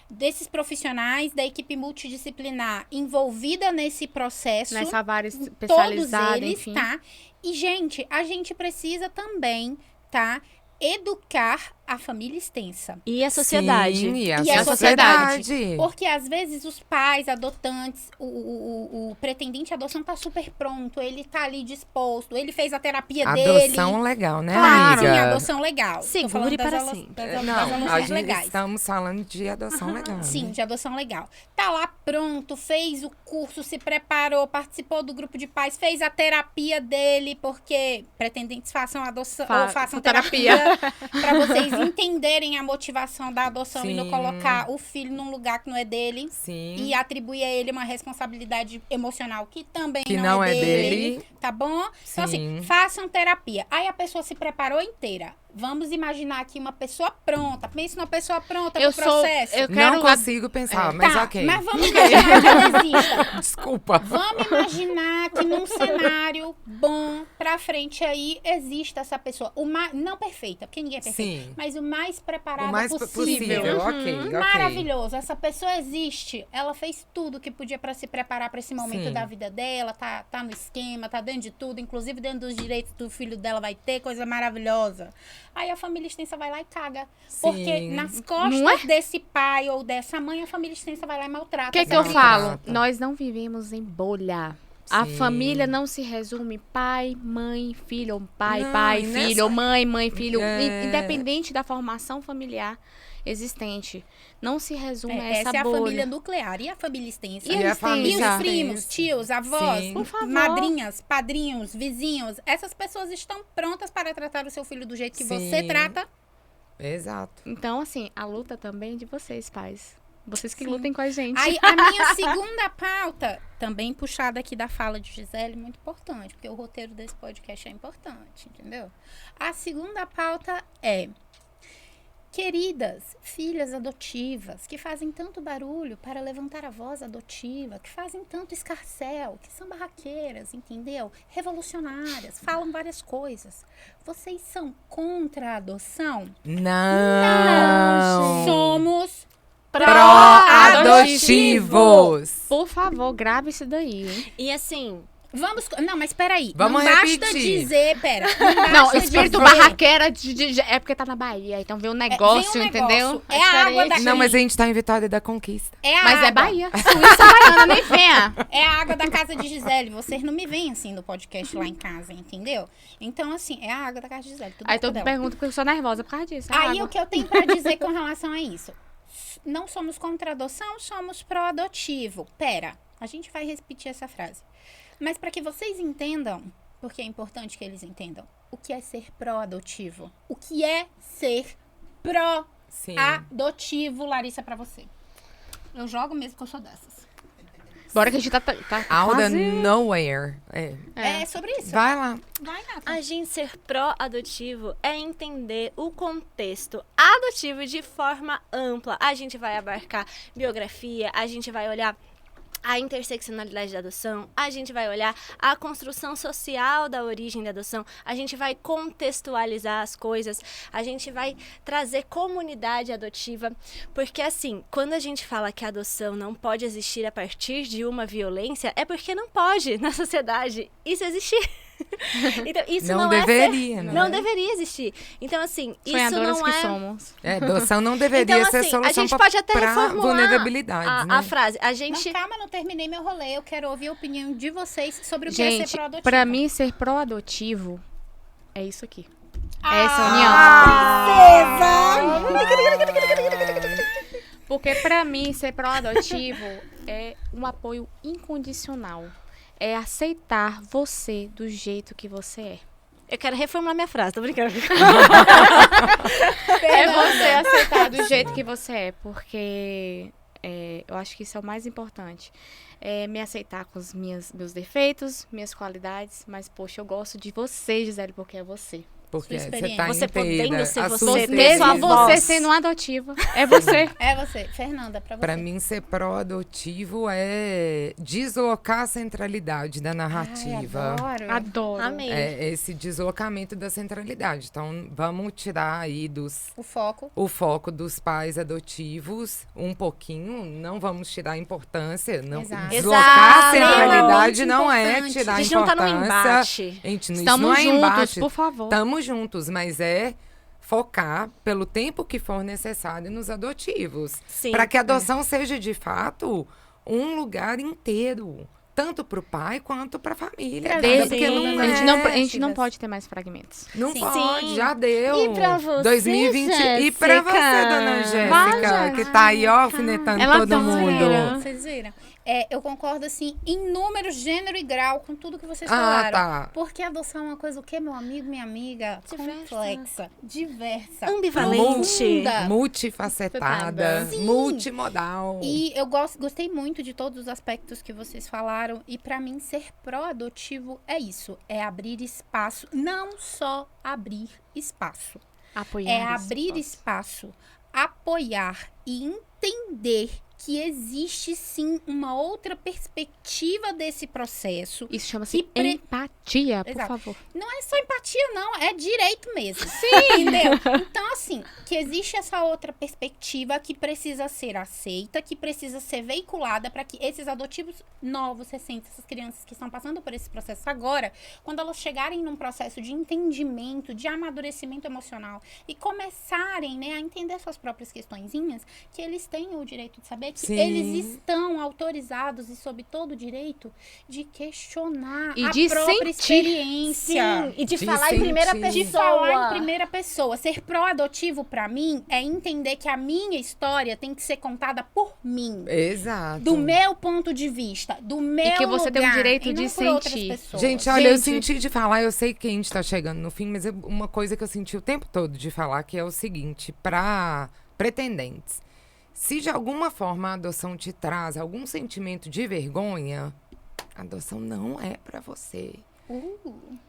[SPEAKER 2] desses profissionais da equipe multidisciplinar envolvida nesse processo.
[SPEAKER 1] Nessa vara
[SPEAKER 2] Todos
[SPEAKER 1] especializada,
[SPEAKER 2] eles,
[SPEAKER 1] enfim.
[SPEAKER 2] tá? E, gente, a gente precisa também, tá? Educar a família extensa.
[SPEAKER 4] E a sociedade.
[SPEAKER 3] Sim, e a
[SPEAKER 2] E a
[SPEAKER 3] sociedade.
[SPEAKER 2] Porque, às vezes, os pais adotantes, o pretendente à adoção tá super pronto, ele tá ali disposto, ele fez a terapia dele.
[SPEAKER 3] Adoção legal, né,
[SPEAKER 2] Claro,
[SPEAKER 3] amiga?
[SPEAKER 2] sim, adoção legal. Tô
[SPEAKER 4] Segure
[SPEAKER 2] falando das
[SPEAKER 4] para
[SPEAKER 2] alo-
[SPEAKER 4] sempre.
[SPEAKER 2] das
[SPEAKER 3] Não, a
[SPEAKER 2] adoções
[SPEAKER 3] gente
[SPEAKER 2] legais.
[SPEAKER 3] estamos falando de adoção legal.
[SPEAKER 2] Sim,
[SPEAKER 3] né?
[SPEAKER 2] de adoção legal. Tá lá pronto, fez o curso, se preparou, participou do grupo de pais, fez a terapia dele, porque pretendentes façam adoção ou façam terapia para vocês entenderem a motivação da adoção e não
[SPEAKER 3] Sim.
[SPEAKER 2] colocar o filho num lugar que não é dele.
[SPEAKER 3] Sim.
[SPEAKER 2] E atribuir a ele uma responsabilidade emocional que também
[SPEAKER 3] Que
[SPEAKER 2] não
[SPEAKER 3] não
[SPEAKER 2] é
[SPEAKER 3] é
[SPEAKER 2] dele.
[SPEAKER 3] dele.
[SPEAKER 2] Tá bom? Então, assim,
[SPEAKER 3] Sim.
[SPEAKER 2] façam terapia. Aí a pessoa se preparou inteira. Vamos imaginar aqui uma pessoa pronta. Pense numa pessoa pronta
[SPEAKER 1] Eu
[SPEAKER 2] pro
[SPEAKER 1] sou-
[SPEAKER 2] processo.
[SPEAKER 1] eu
[SPEAKER 3] Não
[SPEAKER 1] quero
[SPEAKER 3] consigo pensar, mas
[SPEAKER 2] Tá,
[SPEAKER 3] ok.
[SPEAKER 2] mas vamos imaginar que ela exista.
[SPEAKER 3] Desculpa.
[SPEAKER 2] Vamos imaginar que num cenário bom pra frente aí exista essa pessoa. Não perfeita, porque ninguém é perfeito.
[SPEAKER 3] Sim.
[SPEAKER 2] Mas o mais preparado
[SPEAKER 3] O mais possível. Ok, ok.
[SPEAKER 2] Maravilhoso. Essa pessoa existe. Ela fez tudo que podia pra se preparar pra esse momento
[SPEAKER 3] Sim.
[SPEAKER 2] da vida dela. Tá no esquema, tá dentro de tudo. Inclusive dentro dos direitos do filho dela vai ter coisa maravilhosa. Aí a família extensa vai lá e caga. Porque
[SPEAKER 3] Sim.
[SPEAKER 2] nas costas
[SPEAKER 1] Não é?
[SPEAKER 2] desse pai ou dessa mãe, a família extensa vai lá e maltrata.
[SPEAKER 1] O que,
[SPEAKER 2] essa
[SPEAKER 1] que eu
[SPEAKER 2] criança.
[SPEAKER 1] falo?
[SPEAKER 3] Trata.
[SPEAKER 1] Nós não vivemos em bolha. A
[SPEAKER 3] Sim.
[SPEAKER 1] família não se resume pai, mãe, filho, ou pai,
[SPEAKER 3] Não,
[SPEAKER 1] pai,
[SPEAKER 3] e
[SPEAKER 1] filho,
[SPEAKER 3] nessa-
[SPEAKER 1] ou mãe, filho.
[SPEAKER 3] É.
[SPEAKER 1] Independente da formação familiar existente. Não se resume a essa
[SPEAKER 2] Essa é a
[SPEAKER 1] bolha.
[SPEAKER 2] família nuclear. E a família extensa?
[SPEAKER 1] E
[SPEAKER 3] E a
[SPEAKER 1] eles têm
[SPEAKER 2] E os
[SPEAKER 3] família
[SPEAKER 2] primos,
[SPEAKER 3] extensa.
[SPEAKER 2] tios, avós,
[SPEAKER 3] Sim.
[SPEAKER 1] Por favor.
[SPEAKER 2] madrinhas, padrinhos, vizinhos. Essas pessoas estão prontas para tratar o seu filho do jeito que você
[SPEAKER 3] Sim.
[SPEAKER 2] trata.
[SPEAKER 3] Exato.
[SPEAKER 1] Então, assim, a luta também é de vocês, pais. Vocês que
[SPEAKER 2] Sim.
[SPEAKER 1] lutem com a gente.
[SPEAKER 2] Aí, a minha segunda pauta, também puxada aqui da fala de Gisele, muito importante, porque o roteiro desse podcast é importante, entendeu? A segunda pauta é: queridas filhas adotivas que fazem tanto barulho para levantar a voz adotiva, que fazem tanto escarcéu, que são barraqueiras, entendeu? Revolucionárias, falam várias coisas. Vocês são contra a adoção?
[SPEAKER 3] Não.
[SPEAKER 2] Somos
[SPEAKER 3] Pró-adotivos.
[SPEAKER 1] Por favor, grave isso daí, hein?
[SPEAKER 4] E assim,
[SPEAKER 2] Vamos. Não, mas peraí.
[SPEAKER 3] Vamos
[SPEAKER 2] não basta
[SPEAKER 3] repetir.
[SPEAKER 2] dizer. Pera.
[SPEAKER 1] Não,
[SPEAKER 2] basta
[SPEAKER 1] espírito
[SPEAKER 2] dizer-
[SPEAKER 1] barraqueira é porque tá na Bahia. Então vê um negócio,
[SPEAKER 2] vem um
[SPEAKER 1] entendeu?
[SPEAKER 2] negócio. É a água
[SPEAKER 1] diferente.
[SPEAKER 2] da-
[SPEAKER 3] Não, mas a gente tá em Vitória da Conquista.
[SPEAKER 2] É a
[SPEAKER 1] Mas
[SPEAKER 2] água.
[SPEAKER 1] é Bahia. Suíça baiana, nem venha.
[SPEAKER 2] É a água da casa de Gisele. Vocês não me veem assim no podcast lá em casa, entendeu? Então, assim, é a água da casa de Gisele. Tudo
[SPEAKER 1] Aí
[SPEAKER 2] culpa
[SPEAKER 1] tu
[SPEAKER 2] dela.
[SPEAKER 1] pergunta porque eu sou nervosa por causa disso. é
[SPEAKER 2] Aí
[SPEAKER 1] água.
[SPEAKER 2] o que eu tenho pra dizer com relação a isso? Não somos contra a adoção, somos pró-adotivo. Pera, a gente vai repetir essa frase. Mas para que vocês entendam, porque é importante que eles entendam, o que é ser pró-adotivo? O que é ser
[SPEAKER 3] Sim.
[SPEAKER 2] pró-adotivo, Larissa, pra você? Eu jogo mesmo que eu sou dessas.
[SPEAKER 1] Bora que a gente tá
[SPEAKER 3] Out of
[SPEAKER 1] quase...
[SPEAKER 3] nowhere. É.
[SPEAKER 2] É sobre isso.
[SPEAKER 3] Vai lá.
[SPEAKER 2] Vai, Nata.
[SPEAKER 4] a gente ser pró-adotivo é entender o contexto adotivo de forma ampla. A gente vai abarcar biografia, a gente vai olhar a interseccionalidade da adoção, a gente vai olhar a construção social da origem da adoção, a gente vai contextualizar as coisas, a gente vai trazer comunidade adotiva, porque assim, quando a gente fala que a adoção não pode existir a partir de uma violência, é porque não pode na sociedade isso existir. Então, isso
[SPEAKER 3] Não
[SPEAKER 4] não é ser-
[SPEAKER 3] deveria, né?
[SPEAKER 4] não deveria existir. Então, assim, isso
[SPEAKER 1] Sonhadoras
[SPEAKER 4] não
[SPEAKER 1] que
[SPEAKER 4] é...
[SPEAKER 1] somos.
[SPEAKER 3] Adoção não deveria
[SPEAKER 4] Então,
[SPEAKER 3] ser
[SPEAKER 4] assim, a
[SPEAKER 3] solução
[SPEAKER 4] gente pode até
[SPEAKER 3] pra
[SPEAKER 4] reformular
[SPEAKER 3] vulnerabilidades, né?
[SPEAKER 4] a frase. A
[SPEAKER 2] Não,
[SPEAKER 4] gente...
[SPEAKER 2] calma, não terminei meu rolê. Eu quero ouvir a opinião de vocês sobre o que é ser
[SPEAKER 1] Gente,
[SPEAKER 2] pró-adotivo.
[SPEAKER 1] pra mim, ser pró-adotivo é isso aqui.
[SPEAKER 2] Ah,
[SPEAKER 1] É essa união. Porque pra mim, ser pró-adotivo é um apoio incondicional. É aceitar você do jeito que você é.
[SPEAKER 4] Eu quero reformular minha frase, tô brincando.
[SPEAKER 1] É você aceitar do jeito que você é, porque eu acho que isso é o mais importante. É me aceitar com os meus defeitos, minhas qualidades, mas, poxa, eu gosto de você, Gisele, porque é você.
[SPEAKER 3] Porque
[SPEAKER 2] Sua
[SPEAKER 3] você
[SPEAKER 2] experiência.
[SPEAKER 3] tá
[SPEAKER 4] Você
[SPEAKER 3] inteira.
[SPEAKER 4] podendo ser
[SPEAKER 3] a
[SPEAKER 4] você,
[SPEAKER 3] sua
[SPEAKER 4] ter sua
[SPEAKER 1] Mesmo
[SPEAKER 3] experiência.
[SPEAKER 1] você
[SPEAKER 4] voz.
[SPEAKER 1] sendo uma adotiva, é você.
[SPEAKER 2] É você. Fernanda, pra você.
[SPEAKER 3] Pra mim, ser pró-adotivo é deslocar a centralidade da narrativa.
[SPEAKER 2] Ai, adoro.
[SPEAKER 1] Adoro.
[SPEAKER 4] Amei.
[SPEAKER 3] É esse deslocamento da centralidade. Então, vamos tirar aí
[SPEAKER 2] O foco.
[SPEAKER 3] o foco dos pais adotivos um pouquinho. Não vamos tirar a importância. Não,
[SPEAKER 2] Exato.
[SPEAKER 3] deslocar a
[SPEAKER 4] Exato.
[SPEAKER 3] centralidade não é
[SPEAKER 2] Importante.
[SPEAKER 3] tirar
[SPEAKER 4] A
[SPEAKER 3] a
[SPEAKER 4] gente não tá num
[SPEAKER 3] importância.
[SPEAKER 4] embate.
[SPEAKER 3] Gente, isso
[SPEAKER 1] Estamos
[SPEAKER 3] não é
[SPEAKER 1] juntos,
[SPEAKER 3] embate.
[SPEAKER 1] por favor.
[SPEAKER 3] Estamos juntos, mas é focar pelo tempo que for necessário nos adotivos.
[SPEAKER 4] Sim.
[SPEAKER 3] Para que a adoção seja, de fato, um lugar inteiro. Tanto para o pai quanto para a família.
[SPEAKER 2] Pra
[SPEAKER 3] Porque
[SPEAKER 4] Sim.
[SPEAKER 3] não
[SPEAKER 1] a,
[SPEAKER 3] é.
[SPEAKER 1] gente não, a gente não pode ter mais fragmentos.
[SPEAKER 3] Não
[SPEAKER 2] Sim.
[SPEAKER 3] pode,
[SPEAKER 4] Sim.
[SPEAKER 3] já deu.
[SPEAKER 4] E pra você,
[SPEAKER 3] 2020. E pra você,
[SPEAKER 4] Jéssica?
[SPEAKER 3] dona
[SPEAKER 1] Vai,
[SPEAKER 3] Jéssica,
[SPEAKER 1] Jéssica.
[SPEAKER 3] que tá aí, ó, alfinetando
[SPEAKER 1] Ela
[SPEAKER 3] todo
[SPEAKER 1] tá
[SPEAKER 3] mundo.
[SPEAKER 1] zoeira.
[SPEAKER 2] Vocês viram? Eu concordo, assim, em número, gênero e grau com tudo que vocês falaram.
[SPEAKER 3] Tá.
[SPEAKER 2] Porque adoção é uma coisa, o quê, meu amigo, minha amiga?
[SPEAKER 4] Diversa.
[SPEAKER 2] Complexa, diversa,
[SPEAKER 4] Ambivalente.
[SPEAKER 2] profunda.
[SPEAKER 3] Multifacetada,
[SPEAKER 2] Sim.
[SPEAKER 3] multimodal.
[SPEAKER 2] E eu gostei muito de todos os aspectos que vocês falaram. E pra mim, ser pró-adotivo é isso. É abrir espaço. Não só abrir espaço.
[SPEAKER 1] Apoiar.
[SPEAKER 2] É
[SPEAKER 1] esse
[SPEAKER 2] abrir espaço, apoiar e entender que existe sim uma outra perspectiva desse processo.
[SPEAKER 1] Isso chama-se
[SPEAKER 2] Que
[SPEAKER 1] empatia, por
[SPEAKER 2] Exato.
[SPEAKER 1] favor.
[SPEAKER 2] Não é só empatia, não, é direito mesmo. Sim, entendeu? Então, assim, que existe essa outra perspectiva que precisa ser aceita, que precisa ser veiculada para que esses adotivos novos, recentes, essas crianças que estão passando por esse processo agora, quando elas chegarem num processo de entendimento, de amadurecimento emocional e começarem, né, a entender suas próprias questõezinhas, que eles tenham o direito de saber que
[SPEAKER 3] Sim.
[SPEAKER 2] eles estão autorizados e sob todo o direito de questionar
[SPEAKER 1] E
[SPEAKER 2] a
[SPEAKER 1] de
[SPEAKER 2] própria
[SPEAKER 1] sentir.
[SPEAKER 2] experiência.
[SPEAKER 4] Sim, e de
[SPEAKER 3] De
[SPEAKER 4] falar em primeira
[SPEAKER 3] sentir.
[SPEAKER 4] pessoa.
[SPEAKER 2] De falar em primeira pessoa. Ser pró-adotivo, pra mim, é entender que a minha história tem que ser contada por mim.
[SPEAKER 3] Exato.
[SPEAKER 2] Do meu ponto de vista, do meu
[SPEAKER 1] que você tem o
[SPEAKER 2] lugar,
[SPEAKER 1] direito
[SPEAKER 2] e não
[SPEAKER 1] de
[SPEAKER 2] por outras
[SPEAKER 1] sentir.
[SPEAKER 2] pessoas.
[SPEAKER 3] Gente, olha, eu
[SPEAKER 1] Gente.
[SPEAKER 3] senti de falar, eu sei que a gente tá chegando no fim, mas uma coisa que eu senti o tempo todo de falar, que é o seguinte, para pretendentes. Se de alguma forma a adoção te traz algum sentimento de vergonha, a adoção não é pra você.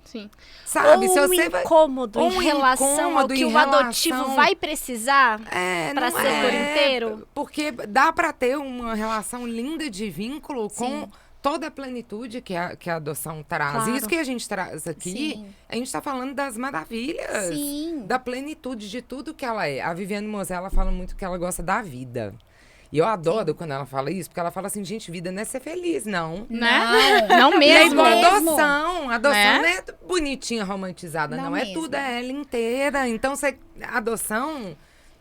[SPEAKER 1] Sim.
[SPEAKER 3] Sabe?
[SPEAKER 4] Ou
[SPEAKER 3] Se
[SPEAKER 4] um
[SPEAKER 3] você vai...
[SPEAKER 4] incômodo
[SPEAKER 3] ou
[SPEAKER 4] em
[SPEAKER 3] um
[SPEAKER 4] relação ao
[SPEAKER 3] incômodo
[SPEAKER 4] que
[SPEAKER 3] em
[SPEAKER 4] o adotivo
[SPEAKER 3] relação-
[SPEAKER 4] vai precisar pra
[SPEAKER 3] não
[SPEAKER 4] ser por inteiro.
[SPEAKER 3] Porque dá pra ter uma relação linda de vínculo com
[SPEAKER 2] Sim.
[SPEAKER 3] toda a plenitude que a adoção traz.
[SPEAKER 1] Claro.
[SPEAKER 3] Isso que a gente traz aqui,
[SPEAKER 2] Sim.
[SPEAKER 3] a gente tá falando das maravilhas.
[SPEAKER 2] Sim.
[SPEAKER 3] Da plenitude de tudo que ela é. A Viviane Mosella fala muito que ela gosta da vida. E eu adoro quando ela fala isso, porque ela fala assim, gente, vida não é ser feliz, não.
[SPEAKER 1] Né? Não
[SPEAKER 3] E aí,
[SPEAKER 1] mesmo.
[SPEAKER 3] com
[SPEAKER 2] mesmo.
[SPEAKER 3] adoção. Adoção
[SPEAKER 1] Né?
[SPEAKER 3] não é bonitinha, romantizada,
[SPEAKER 2] Não
[SPEAKER 3] não. É
[SPEAKER 2] mesmo.
[SPEAKER 3] tudo, é ela inteira. Então, adoção,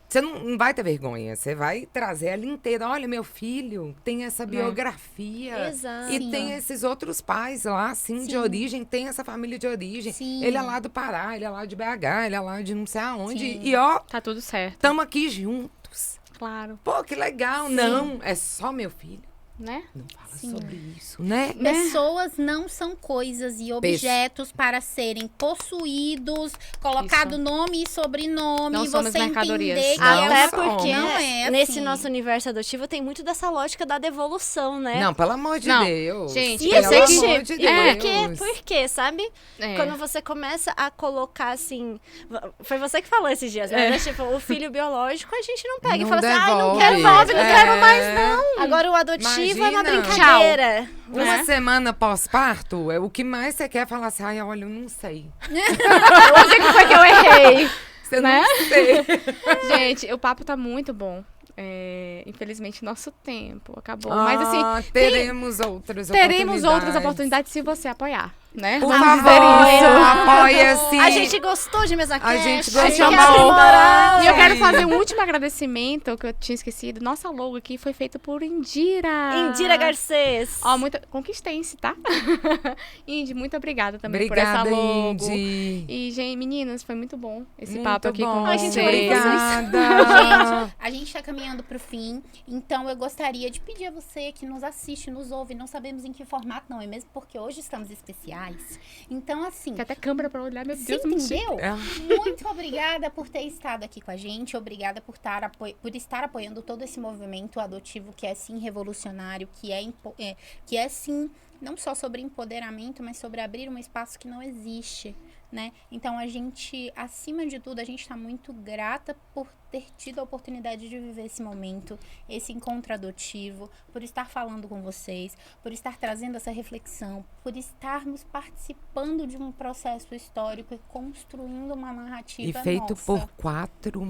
[SPEAKER 3] você não vai ter vergonha. Você vai trazer ela inteira. Olha, meu filho tem essa biografia.
[SPEAKER 4] Exato.
[SPEAKER 3] E
[SPEAKER 2] Sim.
[SPEAKER 3] tem esses outros pais lá, assim, de
[SPEAKER 2] Sim.
[SPEAKER 3] origem. Tem essa família de origem.
[SPEAKER 2] Sim.
[SPEAKER 3] Ele é lá do Pará, ele é lá de BH, ele é lá de não sei aonde.
[SPEAKER 2] Sim.
[SPEAKER 3] E, ó,
[SPEAKER 1] Tá tudo certo.
[SPEAKER 3] estamos aqui juntos.
[SPEAKER 1] Claro.
[SPEAKER 3] Pô, que legal.
[SPEAKER 2] Sim.
[SPEAKER 3] Não, é só meu filho.
[SPEAKER 1] Né?
[SPEAKER 3] Não fala
[SPEAKER 2] Sim.
[SPEAKER 3] sobre isso, né?
[SPEAKER 2] Pessoas não são coisas e objetos para serem possuídos, colocado
[SPEAKER 1] Isso.
[SPEAKER 2] nome e sobrenome,
[SPEAKER 1] Não
[SPEAKER 2] e
[SPEAKER 1] somos
[SPEAKER 2] você
[SPEAKER 1] mercadorias.
[SPEAKER 2] entender que
[SPEAKER 3] Não
[SPEAKER 2] é
[SPEAKER 4] Até
[SPEAKER 3] somos.
[SPEAKER 4] porque
[SPEAKER 2] não é assim.
[SPEAKER 4] nesse nosso universo adotivo tem muito dessa lógica da devolução, né?
[SPEAKER 3] Não, pelo amor de
[SPEAKER 1] Não,
[SPEAKER 3] Deus.
[SPEAKER 1] gente,
[SPEAKER 4] E
[SPEAKER 1] eu sei que-
[SPEAKER 4] existe.
[SPEAKER 3] Pelo amor de
[SPEAKER 4] E
[SPEAKER 3] Deus.
[SPEAKER 4] por quê, sabe?
[SPEAKER 1] É.
[SPEAKER 4] Quando você começa a colocar assim. Foi você que falou esses dias, né? Mas, tipo, o filho biológico a gente não pega e
[SPEAKER 3] Não
[SPEAKER 4] fala assim, ai, não
[SPEAKER 3] devolve.
[SPEAKER 4] devolve, não quero mais,
[SPEAKER 3] É.
[SPEAKER 4] não. Agora o adotivo é uma
[SPEAKER 3] Imagina.
[SPEAKER 4] brincadeira.
[SPEAKER 3] Uma
[SPEAKER 1] Né?
[SPEAKER 3] semana pós-parto, o que mais você quer é falar assim, ai, olha, eu não sei.
[SPEAKER 1] Onde que foi que eu errei?
[SPEAKER 3] Você
[SPEAKER 1] Né?
[SPEAKER 3] não sei.
[SPEAKER 1] Gente, o papo tá muito bom. Infelizmente, nosso tempo acabou. Mas assim,
[SPEAKER 3] teremos outras
[SPEAKER 1] teremos outras oportunidades se você apoiar, né?
[SPEAKER 3] Por
[SPEAKER 1] Vamos
[SPEAKER 3] favor,
[SPEAKER 1] dizer isso.
[SPEAKER 3] apoia-se.
[SPEAKER 4] A gente gostou de mesa
[SPEAKER 3] A gente
[SPEAKER 4] cast,
[SPEAKER 3] gostou
[SPEAKER 4] quer
[SPEAKER 3] muito.
[SPEAKER 4] aprimorar.
[SPEAKER 1] E eu quero fazer um último agradecimento que eu tinha esquecido. Nossa logo aqui foi feita por Indira.
[SPEAKER 4] Indira Garcês.
[SPEAKER 1] Ó, conquistei-se, tá? Indy, muito obrigada também
[SPEAKER 3] Obrigada,
[SPEAKER 1] por essa logo.
[SPEAKER 3] Indy.
[SPEAKER 1] E, gente, meninas, foi muito bom esse
[SPEAKER 3] Muito
[SPEAKER 1] papo aqui
[SPEAKER 3] bom.
[SPEAKER 1] com
[SPEAKER 4] Ai, gente,
[SPEAKER 1] vocês.
[SPEAKER 3] Obrigada.
[SPEAKER 2] A gente tá caminhando pro fim, então eu gostaria de pedir a você que nos assiste, nos ouve, não sabemos em que formato, não é mesmo? Porque hoje estamos especiais. Então, assim,
[SPEAKER 1] Tem até câmera pra olhar, meu
[SPEAKER 2] você
[SPEAKER 1] Deus, muito chique.
[SPEAKER 2] entendeu?
[SPEAKER 3] É.
[SPEAKER 2] Muito obrigada por ter estado aqui com a gente, obrigada por estar apoiando todo esse movimento adotivo que é sim revolucionário, que é sim não só sobre empoderamento, mas sobre abrir um espaço que não existe, né? Então a gente, acima de tudo, a gente está muito grata por ter tido a oportunidade de viver esse momento, esse encontro adotivo, por estar falando com vocês, por estar trazendo essa reflexão, por estarmos participando de um processo histórico e construindo uma
[SPEAKER 3] E
[SPEAKER 2] narrativa
[SPEAKER 3] feito
[SPEAKER 2] nossa.
[SPEAKER 3] por 4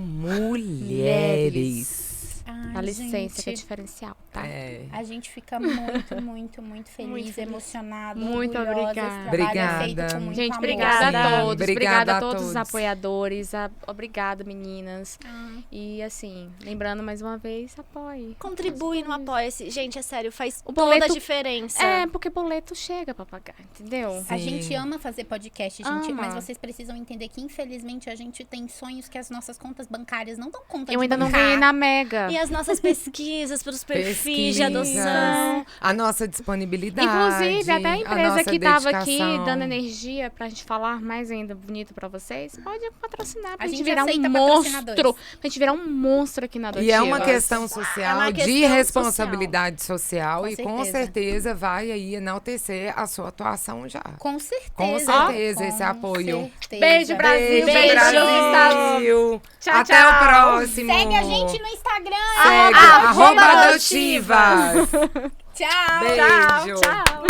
[SPEAKER 3] mulheres.
[SPEAKER 2] Ai,
[SPEAKER 1] Dá licença, que é
[SPEAKER 2] gente,
[SPEAKER 1] diferencial, tá?
[SPEAKER 3] É.
[SPEAKER 2] a gente fica muito, muito, muito feliz,
[SPEAKER 4] Muito feliz.
[SPEAKER 2] emocionado,
[SPEAKER 1] Muito
[SPEAKER 2] orgulhosa.
[SPEAKER 1] obrigada.
[SPEAKER 2] Esse trabalho é feito
[SPEAKER 3] Obrigada.
[SPEAKER 2] com muito
[SPEAKER 1] Gente,
[SPEAKER 2] amor.
[SPEAKER 1] obrigada a
[SPEAKER 3] Sim,
[SPEAKER 1] todos. Obrigada a todos os
[SPEAKER 3] todos.
[SPEAKER 1] apoiadores. Obrigada, meninas.
[SPEAKER 2] Ah,
[SPEAKER 1] E assim, lembrando mais uma vez, apoie.
[SPEAKER 4] Contribui no Apoia-se. Gente, é sério, faz
[SPEAKER 1] O
[SPEAKER 4] toda a
[SPEAKER 1] boleto-
[SPEAKER 4] diferença.
[SPEAKER 1] É, porque boleto chega pra pagar, entendeu?
[SPEAKER 2] a
[SPEAKER 3] Sim.
[SPEAKER 2] gente ama fazer podcast, gente,
[SPEAKER 1] Ama.
[SPEAKER 2] mas vocês precisam entender que, infelizmente, a gente tem sonhos que as nossas contas bancárias não dão conta
[SPEAKER 1] Eu
[SPEAKER 2] de
[SPEAKER 1] ainda não
[SPEAKER 2] bancar.
[SPEAKER 1] ganhei na Mega.
[SPEAKER 4] E as nossas nossas pesquisas, pelos perfis de
[SPEAKER 3] Pesquisas,
[SPEAKER 4] adoção.
[SPEAKER 3] a nossa disponibilidade.
[SPEAKER 1] Inclusive, até a empresa
[SPEAKER 3] nossa
[SPEAKER 1] que estava aqui
[SPEAKER 3] dedicação.
[SPEAKER 1] dando energia pra gente falar mais ainda bonito pra vocês, pode patrocinar pra
[SPEAKER 2] A
[SPEAKER 1] gente
[SPEAKER 2] gente
[SPEAKER 1] virar um
[SPEAKER 2] aceita
[SPEAKER 1] monstro.
[SPEAKER 2] patrocinadores.
[SPEAKER 1] Pra gente virar um monstro aqui na Adotiva.
[SPEAKER 3] E é uma questão social,
[SPEAKER 4] uma
[SPEAKER 3] de
[SPEAKER 4] questão
[SPEAKER 3] responsabilidade social,
[SPEAKER 2] Com
[SPEAKER 3] e com
[SPEAKER 2] certeza.
[SPEAKER 3] certeza vai aí enaltecer a sua atuação já.
[SPEAKER 2] Com certeza.
[SPEAKER 3] Com certeza, esse
[SPEAKER 2] Com
[SPEAKER 3] apoio.
[SPEAKER 2] certeza.
[SPEAKER 1] Beijo, Brasil.
[SPEAKER 3] Beijo,
[SPEAKER 1] Brasil. Tchau,
[SPEAKER 3] Até
[SPEAKER 1] tchau.
[SPEAKER 3] o próximo.
[SPEAKER 2] Segue a gente no Instagram.
[SPEAKER 3] Segue,
[SPEAKER 1] arroba
[SPEAKER 3] adotivas.
[SPEAKER 2] Tchau.
[SPEAKER 3] Beijo.
[SPEAKER 1] Tchau.